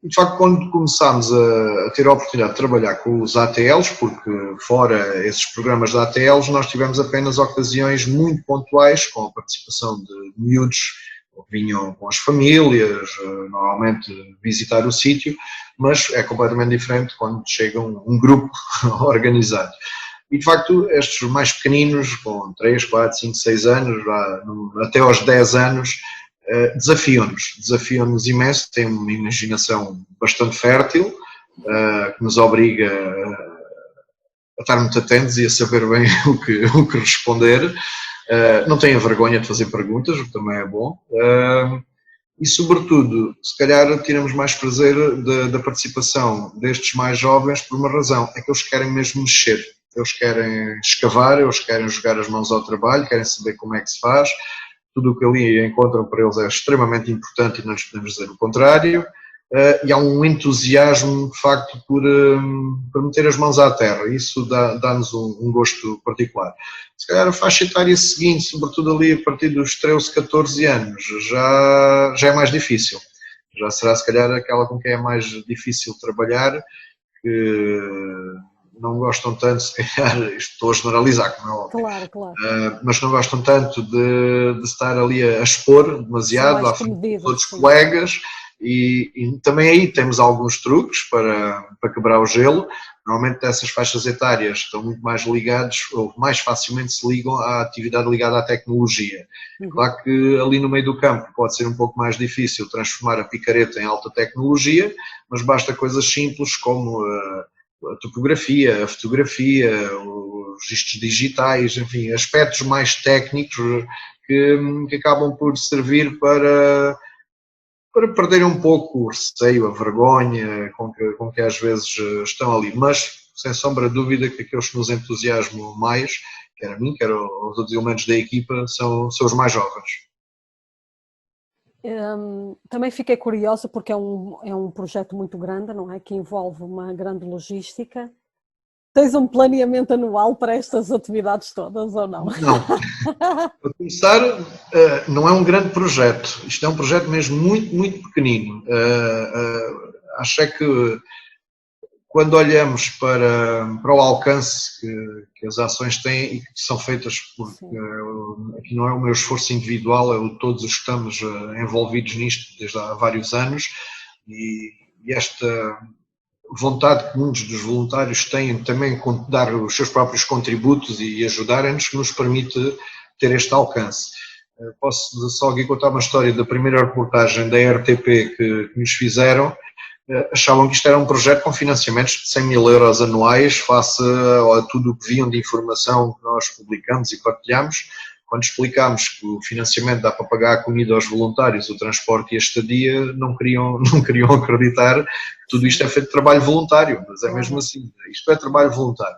Speaker 2: de facto, quando começámos a ter a oportunidade de trabalhar com os ATLs, porque fora esses programas de ATLs, nós tivemos apenas ocasiões muito pontuais com a participação de miúdos que vinham com as famílias, normalmente visitar o sítio, mas é completamente diferente quando chega um grupo organizado. E de facto, estes mais pequeninos, com 3, 4, 5, 6 anos, até aos 10 anos, desafiam-nos imenso, têm uma imaginação bastante fértil, que nos obriga a estar muito atentos e a saber bem o que responder. Não têm a vergonha de fazer perguntas, o que também é bom. E, sobretudo, se calhar tiramos mais prazer da participação destes mais jovens por uma razão, é que eles querem mesmo mexer. Eles querem escavar, eles querem jogar as mãos ao trabalho, querem saber como é que se faz. Tudo o que ali encontram para eles é extremamente importante e não lhes podemos dizer o contrário. E há um entusiasmo, de facto, por meter as mãos à terra. Isso dá-nos um gosto particular. Se calhar a faixa etária seguinte, sobretudo ali a partir dos 13, 14 anos, já é mais difícil. Já será, se calhar, aquela com quem é mais difícil trabalhar, que não gostam tanto, se calhar, isto estou a generalizar, como é óbvio,
Speaker 1: Claro, claro.
Speaker 2: mas não gostam tanto de estar ali a expor
Speaker 1: São
Speaker 2: demasiado
Speaker 1: mais
Speaker 2: à frente dos
Speaker 1: comedidas,
Speaker 2: outros
Speaker 1: sim.
Speaker 2: colegas e também aí temos alguns truques para quebrar o gelo. Normalmente essas faixas etárias estão muito mais ligados, ou mais facilmente se ligam à atividade ligada à tecnologia. Claro que ali no meio do campo pode ser um pouco mais difícil transformar a picareta em alta tecnologia, mas basta coisas simples como a topografia, a fotografia, os registros digitais, enfim, aspectos mais técnicos que acabam por servir para perderem um pouco o receio, a vergonha com que às vezes estão ali. Mas, sem sombra de dúvida, que aqueles que nos entusiasmam mais, quer a mim, quer aos outros elementos da equipa, são os mais jovens.
Speaker 1: Também fiquei curiosa porque é um projeto muito grande, não é? Que envolve uma grande logística. Tens um planeamento anual para estas atividades todas ou não?
Speaker 2: Não. Para começar, não é um grande projeto. Isto é um projeto mesmo muito, muito pequenino. Acho é que quando olhamos para o alcance que as ações têm e que são feitas porque aqui não é o meu esforço individual, é o de todos os que estamos envolvidos nisto desde há vários anos e esta vontade que muitos dos voluntários têm também de dar os seus próprios contributos e ajudarem-nos que nos permite ter este alcance. Posso só aqui contar uma história da primeira reportagem da RTP que nos fizeram. Achavam que isto era um projeto com financiamentos de 100 mil euros anuais face a tudo o que viam de informação que nós publicamos e partilhamos. Quando explicámos que o financiamento dá para pagar a comida aos voluntários, o transporte e a estadia, não queriam acreditar que tudo isto é feito de trabalho voluntário, mas é mesmo assim, isto é trabalho voluntário.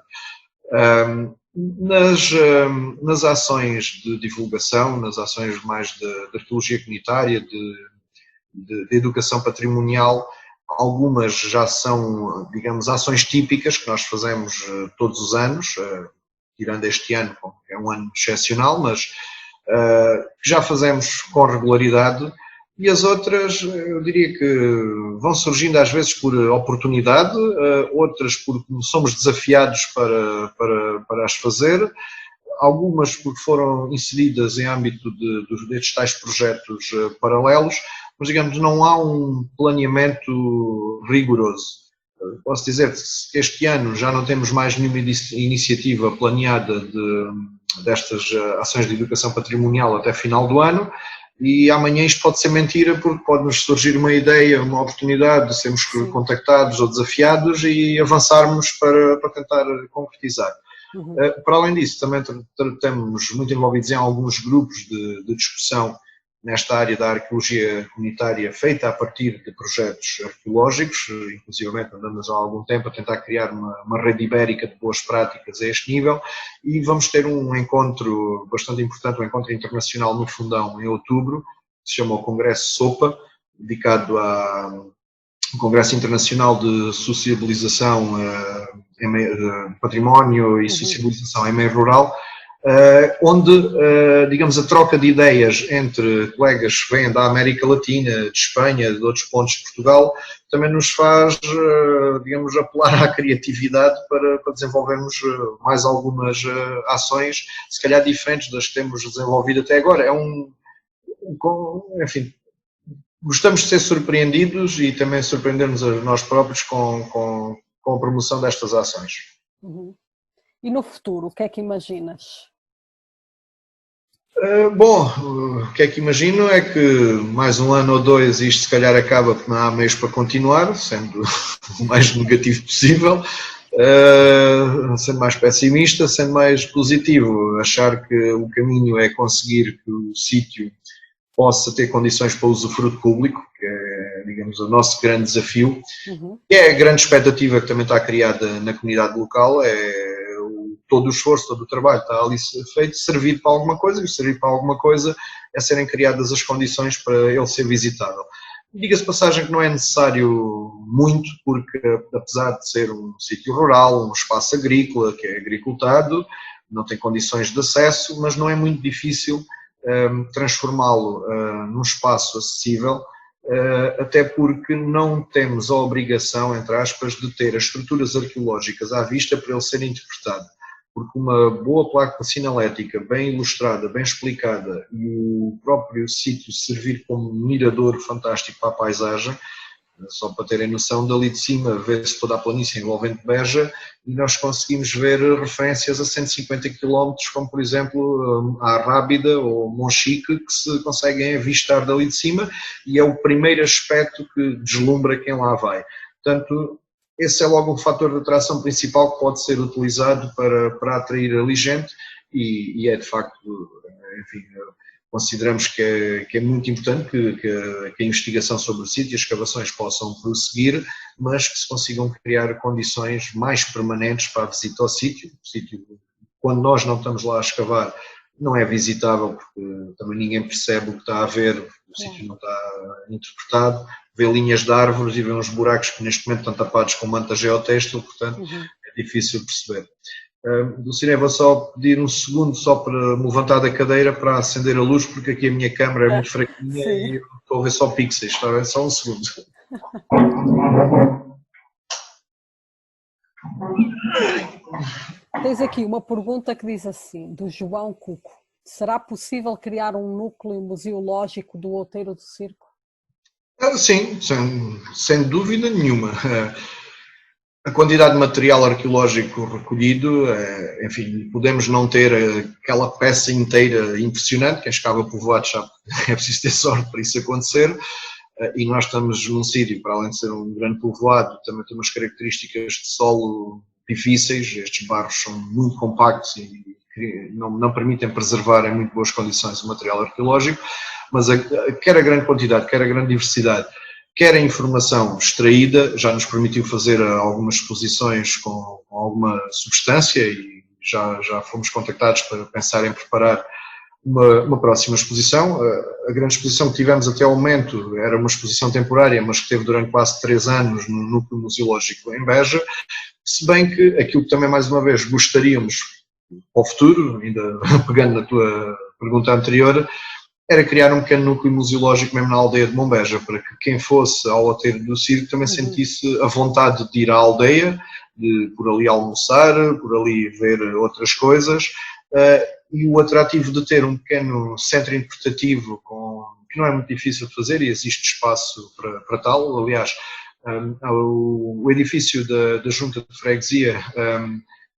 Speaker 2: Nas ações de divulgação, nas ações mais de arqueologia comunitária, de educação patrimonial, algumas já são, digamos, ações típicas que nós fazemos todos os anos, tirando este ano, que é um ano excepcional, mas que já fazemos com regularidade, e as outras, eu diria que vão surgindo às vezes por oportunidade, outras porque somos desafiados para as fazer, algumas porque foram inseridas em âmbito destes tais projetos paralelos, mas digamos, não há um planeamento rigoroso. Posso dizer que este ano já não temos mais nenhuma iniciativa planeada destas ações de educação patrimonial até final do ano e amanhã isto pode ser mentira porque pode-nos surgir uma ideia, uma oportunidade de sermos contactados ou desafiados e avançarmos para tentar concretizar. Para além disso, também estamos muito envolvidos em alguns grupos de discussão nesta área da arqueologia comunitária feita a partir de projetos arqueológicos, inclusive andamos há algum tempo a tentar criar uma rede ibérica de boas práticas a este nível e vamos ter um encontro bastante importante, um encontro internacional no Fundão em outubro, que se chama o Congresso SOPA, dedicado ao Congresso Internacional de Sociabilização, Património e Sociabilização em Meio Rural, onde, digamos, a troca de ideias entre colegas que vêm da América Latina, de Espanha, de outros pontos de Portugal, também nos faz, digamos, apelar à criatividade para desenvolvermos mais algumas ações, se calhar diferentes das que temos desenvolvido até agora. Enfim, gostamos de ser surpreendidos e também surpreendermos a nós próprios com a promoção destas ações.
Speaker 1: E no futuro, o que é que imaginas?
Speaker 2: Bom, o que é que imagino é que mais um ano ou dois isto se calhar acaba porque não há meios para continuar, sendo o mais negativo possível, sendo mais pessimista, sendo mais positivo, achar que o caminho é conseguir que o sítio possa ter condições para usufruto público, que é, digamos, o nosso grande desafio, e é a grande expectativa que também está criada na comunidade local, todo o esforço, todo o trabalho está ali feito, servido para alguma coisa, e servir para alguma coisa é serem criadas as condições para ele ser visitável. Diga-se passagem que não é necessário muito, porque apesar de ser um sítio rural, um espaço agrícola, que é agricultado, não tem condições de acesso, mas não é muito difícil transformá-lo num espaço acessível até porque não temos a obrigação, entre aspas, de ter as estruturas arqueológicas à vista para ele ser interpretado. Porque uma boa placa sinalética, bem ilustrada, bem explicada, e o próprio sítio servir como um mirador fantástico para a paisagem, só para terem noção, dali de cima vê-se toda a planície envolvente Beja e nós conseguimos ver referências a 150 km, como por exemplo a Rábida ou Monchique, que se conseguem avistar dali de cima e é o primeiro aspecto que deslumbra quem lá vai. Portanto, esse é logo o fator de atração principal que pode ser utilizado para atrair ali gente e é de facto, enfim, consideramos que é muito importante que a investigação sobre o sítio e as escavações possam prosseguir, mas que se consigam criar condições mais permanentes para a visita ao sítio. O sítio, quando nós não estamos lá a escavar, não é visitável porque também ninguém percebe o que está a ver, o sítio não está interpretado, vê linhas de árvores e vê uns buracos que neste momento estão tapados com manta geotêxtil, portanto é difícil perceber. Dulcinea, vou só pedir um segundo só para me levantar da cadeira para acender a luz, porque aqui a minha câmera é muito fraquinha e estou a ver só pixels, está bem? Só um segundo.
Speaker 1: Tens aqui uma pergunta que diz assim, do João Cuco. Será possível criar um núcleo museológico do Outeiro do Circo?
Speaker 2: Sim, sem dúvida nenhuma. A quantidade de material arqueológico recolhido, enfim, podemos não ter aquela peça inteira impressionante, quem escava povoados sabe que é preciso ter sorte para isso acontecer, e nós estamos num sítio, para além de ser um grande povoado, também tem umas características de solo difíceis, estes barros são muito compactos e não permitem preservar em muito boas condições o material arqueológico, mas quer a grande quantidade, quer a grande diversidade, quer a informação extraída, já nos permitiu fazer algumas exposições com alguma substância e já fomos contactados para pensar em preparar uma próxima exposição. A grande exposição que tivemos até ao momento era uma exposição temporária, mas que teve durante quase 3 anos no Núcleo Museológico em Beja, se bem que aquilo que também mais uma vez gostaríamos para o futuro, ainda pegando na tua pergunta anterior, era criar um pequeno núcleo museológico mesmo na aldeia de Mombeja, para que quem fosse ao Outeiro do Circo também sentisse a vontade de ir à aldeia, de por ali almoçar, por ali ver outras coisas, e o atrativo de ter um pequeno centro interpretativo que não é muito difícil de fazer e existe espaço para tal. Aliás, o edifício da Junta de Freguesia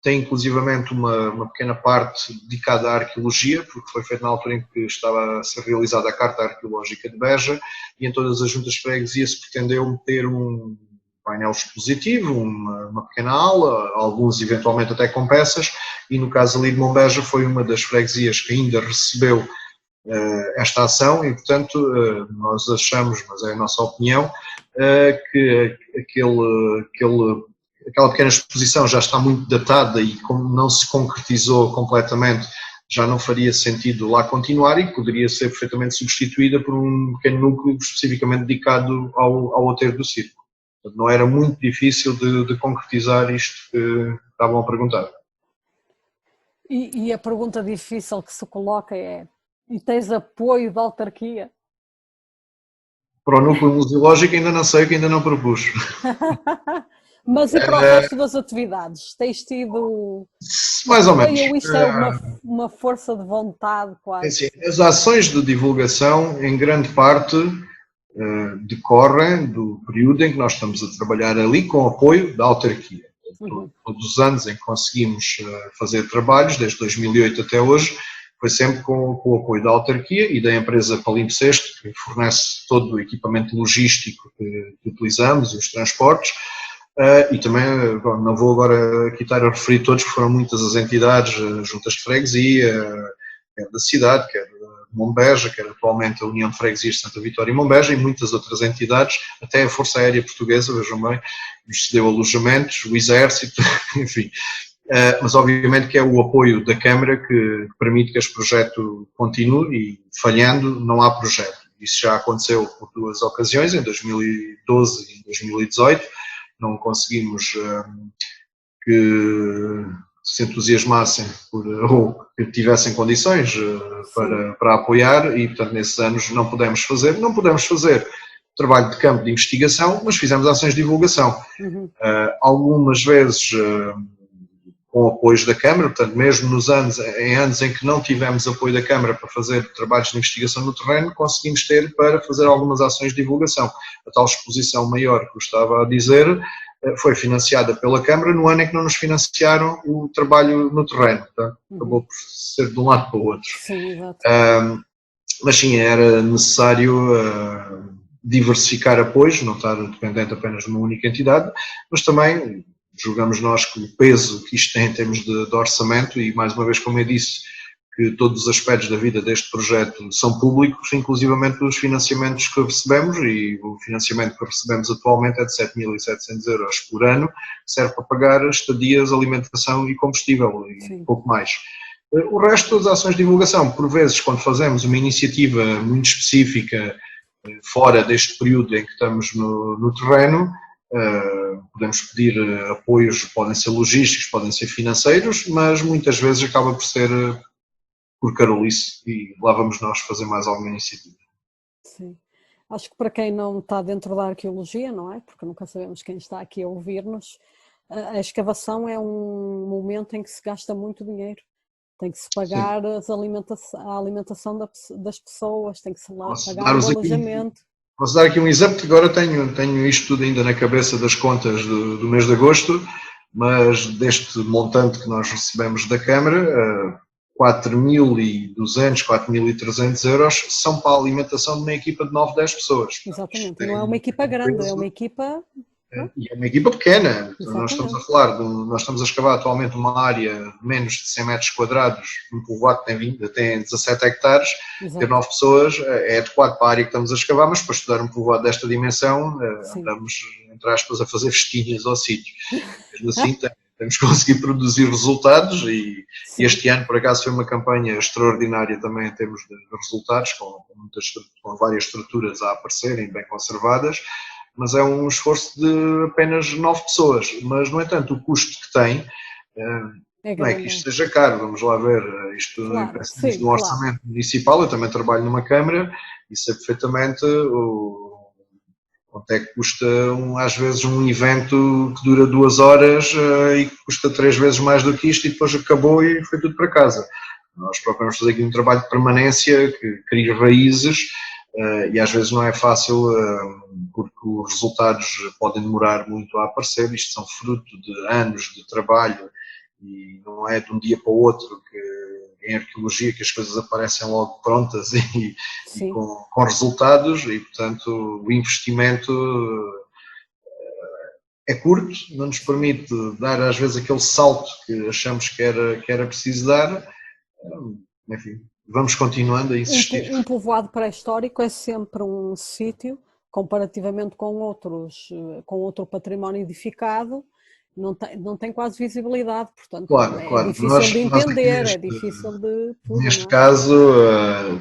Speaker 2: tem inclusivamente uma pequena parte dedicada à arqueologia, porque foi feita na altura em que estava a ser realizada a Carta Arqueológica de Beja, e em todas as juntas de freguesia se pretendeu meter um painel expositivo, uma pequena aula, alguns eventualmente até com peças, e no caso ali de Mombeja foi uma das freguesias que ainda recebeu esta ação e, portanto, nós achamos, mas é a nossa opinião, que aquela pequena exposição já está muito datada e como não se concretizou completamente, já não faria sentido lá continuar e poderia ser perfeitamente substituída por um pequeno núcleo especificamente dedicado ao Outeiro do Circo. Portanto, não era muito difícil de concretizar isto que estavam a perguntar.
Speaker 1: E a pergunta difícil que se coloca é, e tens apoio da autarquia?
Speaker 2: Para o núcleo museológico ainda não sei, que ainda não propus.
Speaker 1: Mas e para o resto das atividades? Tens tido...
Speaker 2: Mais ou menos.
Speaker 1: Ou isto é uma força de vontade quase?
Speaker 2: Assim, as ações de divulgação, em grande parte, decorrem do período em que nós estamos a trabalhar ali com o apoio da autarquia. Todos os anos em que conseguimos fazer trabalhos, desde 2008 até hoje, foi sempre com o apoio da autarquia e da empresa Palimpsesto, que fornece todo o equipamento logístico que utilizamos e os transportes. E também, não vou agora aqui estar a referir todos, porque foram muitas as entidades, juntas de freguesia, quer da cidade, quer de Mombeja, quer atualmente a União de Freguesias de Santa Vitória e Mombeja, e muitas outras entidades, até a Força Aérea Portuguesa, vejam bem, nos cedeu alojamentos, o Exército, enfim. Mas obviamente que é o apoio da Câmara que permite que este projeto continue e, falhando, não há projeto. Isso já aconteceu por 2 ocasiões, em 2012 e em 2018, não conseguimos que se entusiasmassem ou que tivessem condições para apoiar e, portanto, nesses anos não pudemos fazer. Não pudemos fazer trabalho de campo de investigação, mas fizemos ações de divulgação.
Speaker 1: Uhum.
Speaker 2: Algumas vezes com apoio da Câmara, portanto, mesmo em anos em que não tivemos apoio da Câmara para fazer trabalhos de investigação no terreno, conseguimos ter para fazer algumas ações de divulgação. A tal exposição maior que eu estava a dizer foi financiada pela Câmara no ano em que não nos financiaram o trabalho no terreno. Portanto, acabou por ser de um lado para o outro.
Speaker 1: Sim, exato.
Speaker 2: Mas sim, era necessário diversificar apoios, não estar dependente apenas de uma única entidade, mas também julgamos nós que o peso que isto tem em termos de orçamento, e mais uma vez, como eu disse, que todos os aspectos da vida deste projeto são públicos, inclusivamente os financiamentos que recebemos, e o financiamento que recebemos atualmente é de 7.700 euros por ano, que serve para pagar estadias, alimentação e combustível, e pouco mais. O resto das ações de divulgação, por vezes, quando fazemos uma iniciativa muito específica, fora deste período em que estamos no terreno, podemos pedir apoios, podem ser logísticos, podem ser financeiros, mas muitas vezes acaba por ser por carolice e lá vamos nós fazer mais alguma iniciativa.
Speaker 1: Sim. Acho que para quem não está dentro da arqueologia, não é? Porque nunca sabemos quem está aqui a ouvir-nos, a escavação é um momento em que se gasta muito dinheiro. Tem que se pagar a alimentação das pessoas, tem que se pagar o alojamento.
Speaker 2: Posso dar aqui um exemplo, que agora tenho isto tudo ainda na cabeça das contas do mês de agosto, mas deste montante que nós recebemos da Câmara, 4.200, 4.300 euros são para a alimentação de uma equipa de 9, 10 pessoas.
Speaker 1: Exatamente, não é uma equipa grande, é uma equipa...
Speaker 2: E é uma equipa pequena. Nós estamos a falar, nós estamos a escavar atualmente uma área de menos de 100 metros quadrados, um povoado que tem 17 hectares, ter 9 pessoas é adequado para a área que estamos a escavar, mas para estudar um povoado desta dimensão, andamos, entre aspas, a fazer festinhas ao sítio. Mesmo assim, temos conseguido produzir resultados e este ano, por acaso, foi uma campanha extraordinária também em termos de resultados, com várias estruturas a aparecerem, bem conservadas, mas é um esforço de apenas 9 pessoas. Mas, no entanto, o custo que tem, não é que isto seja caro, vamos lá ver, isto no orçamento municipal, eu também trabalho numa Câmara e sei perfeitamente quanto é que custa, às vezes, um evento que dura 2 horas e que custa 3 vezes mais do que isto e depois acabou e foi tudo para casa. Nós procuramos fazer aqui um trabalho de permanência, que cria raízes, e às vezes não é fácil porque os resultados podem demorar muito a aparecer, isto são fruto de anos de trabalho e não é de um dia para o outro que em arqueologia que as coisas aparecem logo prontas e com resultados e portanto o investimento é curto, não nos permite dar às vezes aquele salto que achamos que era preciso dar, enfim. Vamos continuando a insistir.
Speaker 1: Um povoado pré-histórico é sempre um sítio, comparativamente com outro património edificado, não tem quase visibilidade, portanto
Speaker 2: claro.
Speaker 1: Difícil de entender, é difícil de...
Speaker 2: Neste caso,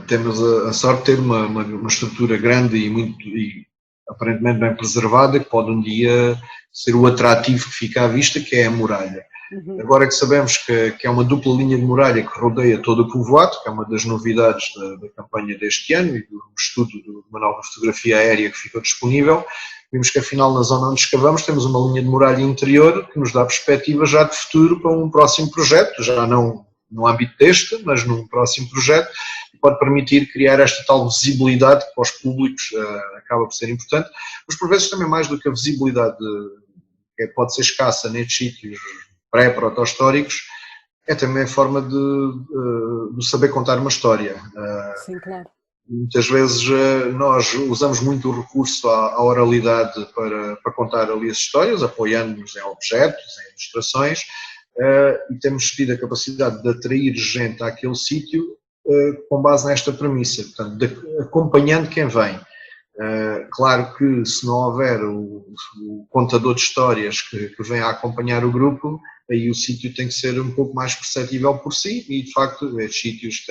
Speaker 2: temos a sorte de ter uma estrutura grande e aparentemente bem preservada, que pode um dia ser o atrativo que fica à vista, que é a muralha. Agora que sabemos que é uma dupla linha de muralha que rodeia todo o povoado, que é uma das novidades da campanha deste ano e do estudo de uma nova fotografia aérea que ficou disponível, vimos que afinal na zona onde escavamos temos uma linha de muralha interior que nos dá perspectiva já de futuro para um próximo projeto, já não no âmbito deste, mas num próximo projeto, e pode permitir criar esta tal visibilidade que para os públicos acaba por ser importante, mas por vezes também mais do que a visibilidade que pode ser escassa nestes sítios pré-proto-históricos, é também a forma de saber contar uma história.
Speaker 1: Sim, claro.
Speaker 2: Muitas vezes nós usamos muito o recurso à oralidade para contar ali as histórias, apoiando-nos em objetos, em ilustrações, e temos tido a capacidade de atrair gente àquele sítio com base nesta premissa, portanto, acompanhando quem vem. Claro que se não houver o contador de histórias que vem a acompanhar o grupo, aí o sítio tem que ser um pouco mais perceptível por si e, de facto, estes sítios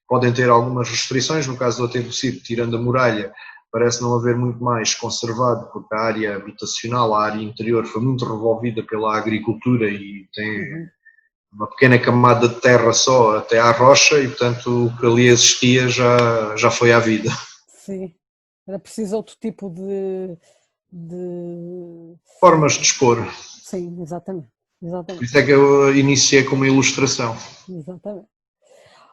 Speaker 2: podem ter algumas restrições. No caso do Aterro do Circo, tirando a muralha, parece não haver muito mais conservado, porque a área habitacional, a área interior, foi muito revolvida pela agricultura e tem uma pequena camada de terra só até à rocha e, portanto, o que ali existia já foi à vida.
Speaker 1: Sim. Era preciso outro tipo de...
Speaker 2: Formas de expor.
Speaker 1: Sim, exatamente.
Speaker 2: Por isso é que eu iniciei com uma ilustração.
Speaker 1: Exatamente.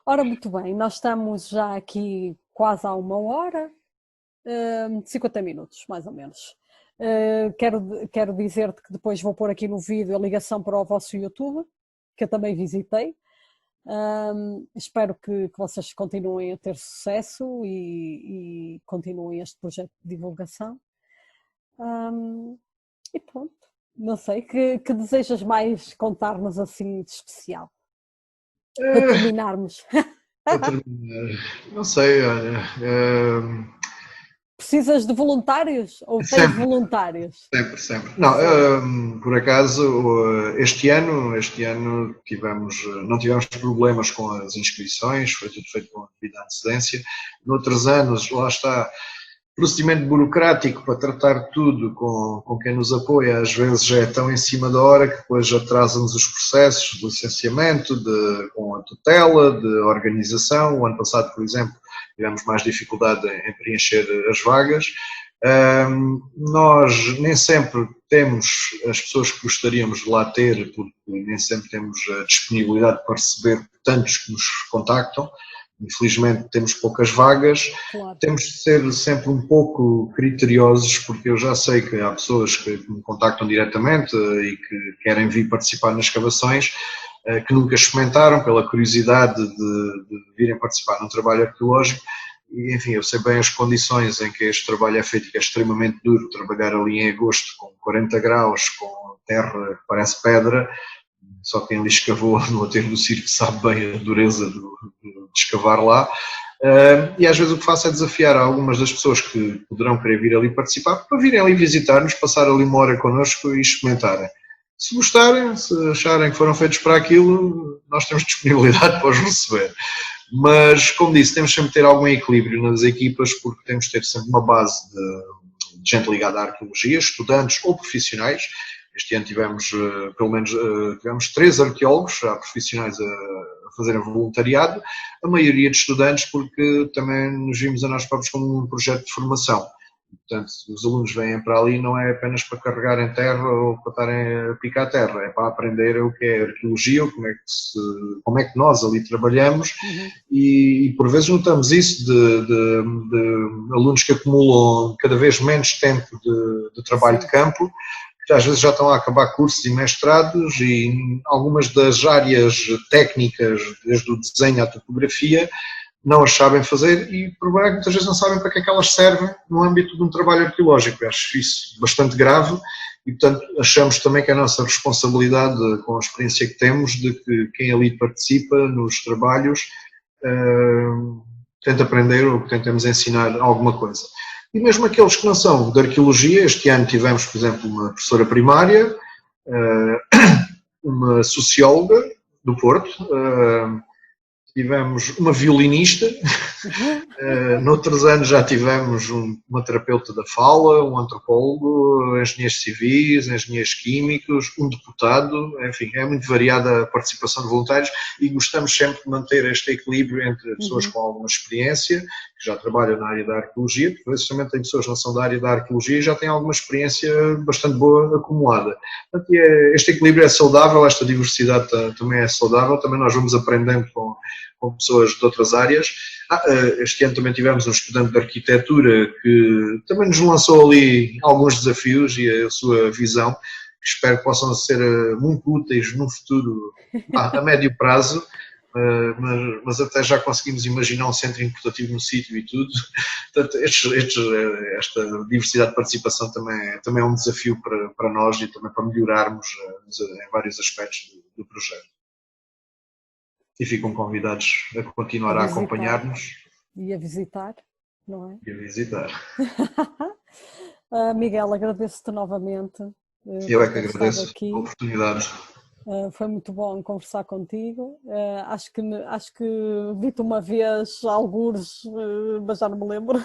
Speaker 1: Ora, muito bem, nós estamos já aqui quase há 1 hora, 50 minutos, mais ou menos. Quero dizer-te que depois vou pôr aqui no vídeo a ligação para o vosso YouTube, que eu também visitei. Espero que vocês continuem a ter sucesso e continuem este projeto de divulgação. E pronto, não sei, que desejas mais contar-nos assim de especial? Para terminarmos.
Speaker 2: Para terminar, não sei, olha.
Speaker 1: Precisas de voluntários ou tens
Speaker 2: Sempre,
Speaker 1: voluntários?
Speaker 2: sempre. Não, por acaso, este ano não tivemos problemas com as inscrições, foi tudo feito com a devida antecedência. Noutros anos, lá está, procedimento burocrático para tratar tudo com quem nos apoia, às vezes já é tão em cima da hora que depois atrasa-nos os processos de licenciamento, com a tutela, de organização. O ano passado, por exemplo, tivemos mais dificuldade em preencher as vagas. Nós nem sempre temos as pessoas que gostaríamos de lá ter, porque nem sempre temos a disponibilidade para receber tantos que nos contactam. Infelizmente temos poucas vagas,
Speaker 1: Claro.
Speaker 2: Temos de ser sempre um pouco criteriosos, porque eu já sei que há pessoas que me contactam diretamente e que querem vir participar nas escavações, que nunca experimentaram, pela curiosidade de virem participar num trabalho arqueológico. E, enfim, eu sei bem as condições em que este trabalho é feito, que é extremamente duro, trabalhar ali em agosto com 40 graus, com terra que parece pedra. Só quem ali escavou no aterro do circo sabe bem a dureza de escavar lá. E às vezes o que faço é desafiar algumas das pessoas que poderão querer vir ali participar para virem ali visitar-nos, passar ali 1 hora connosco e experimentarem. Se gostarem, se acharem que foram feitos para aquilo, nós temos disponibilidade para os receber. Mas, como disse, temos sempre de ter algum equilíbrio nas equipas, porque temos de ter sempre uma base de gente ligada à arqueologia, estudantes ou profissionais. Este ano tivemos, pelo menos, tivemos 3 arqueólogos já profissionais a fazerem voluntariado, a maioria de estudantes, porque também nos vimos a nós próprios como um projeto de formação. Portanto, os alunos vêm para ali não é apenas para carregarem terra ou para estarem a picar terra, é para aprender o que é arqueologia, como é que nós ali trabalhamos. E por vezes notamos isso de alunos que acumulam cada vez menos tempo de trabalho de campo, que às vezes já estão a acabar cursos e mestrados, e algumas das áreas técnicas, desde o desenho à topografia, não as sabem fazer e, por verdade, muitas vezes não sabem para que é que elas servem no âmbito de um trabalho arqueológico. Eu acho isso bastante grave e, portanto, achamos também que é a nossa responsabilidade, com a experiência que temos, de que quem ali participa nos trabalhos tenta aprender ou que tentemos ensinar alguma coisa. E mesmo aqueles que não são de arqueologia, este ano tivemos, por exemplo, uma professora primária, uma socióloga do Porto, tivemos uma violinista, noutros anos já tivemos uma terapeuta da fala, um antropólogo, engenheiros civis, engenheiros químicos, um deputado, enfim, é muito variada a participação de voluntários e gostamos sempre de manter este equilíbrio entre pessoas com alguma experiência, que já trabalham na área da arqueologia, porque às vezes também tem pessoas que não são da área da arqueologia e já têm alguma experiência bastante boa acumulada. Portanto, este equilíbrio é saudável, esta diversidade também é saudável, também nós vamos aprendendo com pessoas de outras áreas. Este ano também tivemos um estudante de arquitetura que também nos lançou ali alguns desafios e a sua visão, que espero que possam ser muito úteis no futuro, a médio prazo, mas até já conseguimos imaginar um centro importativo no sítio e tudo. Portanto, esta diversidade de participação também é um desafio para nós e também para melhorarmos em vários aspectos do projeto. E ficam convidados a continuar a acompanhar-nos.
Speaker 1: E a visitar, não é?
Speaker 2: E a visitar.
Speaker 1: Miguel, agradeço-te novamente.
Speaker 2: Eu é que agradeço a oportunidade.
Speaker 1: Foi muito bom conversar contigo. Acho que vi-te uma vez algures, mas já não me lembro.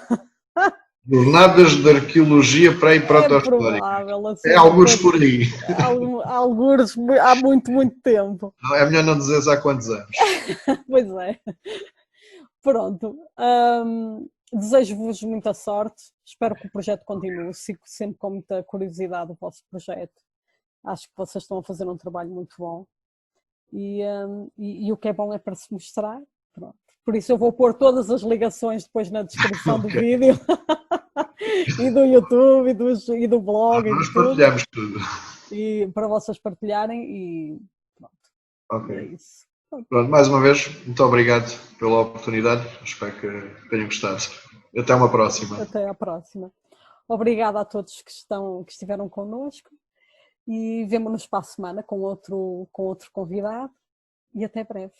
Speaker 2: Jornadas de arqueologia pré-proto-histórica.
Speaker 1: Assim,
Speaker 2: é algures por aí.
Speaker 1: Algures há muito, muito tempo.
Speaker 2: Não, é melhor não dizeres há quantos anos.
Speaker 1: Pois é. Pronto. Desejo-vos muita sorte, espero que o projeto continue, sigo sempre com muita curiosidade o vosso projeto. Acho que vocês estão a fazer um trabalho muito bom e o que é bom é para se mostrar. Pronto. Por isso eu vou pôr todas as ligações depois na descrição do vídeo e do YouTube e do blog e
Speaker 2: Nós
Speaker 1: de tudo.
Speaker 2: partilhamos tudo.
Speaker 1: E para vocês partilharem e pronto.
Speaker 2: Ok.
Speaker 1: E é isso.
Speaker 2: Pronto, mais uma vez, muito obrigado pela oportunidade. Espero que tenham gostado. Até uma próxima.
Speaker 1: Até à próxima. Obrigada a todos que estiveram connosco e vemo-nos para a semana com outro convidado e até breve.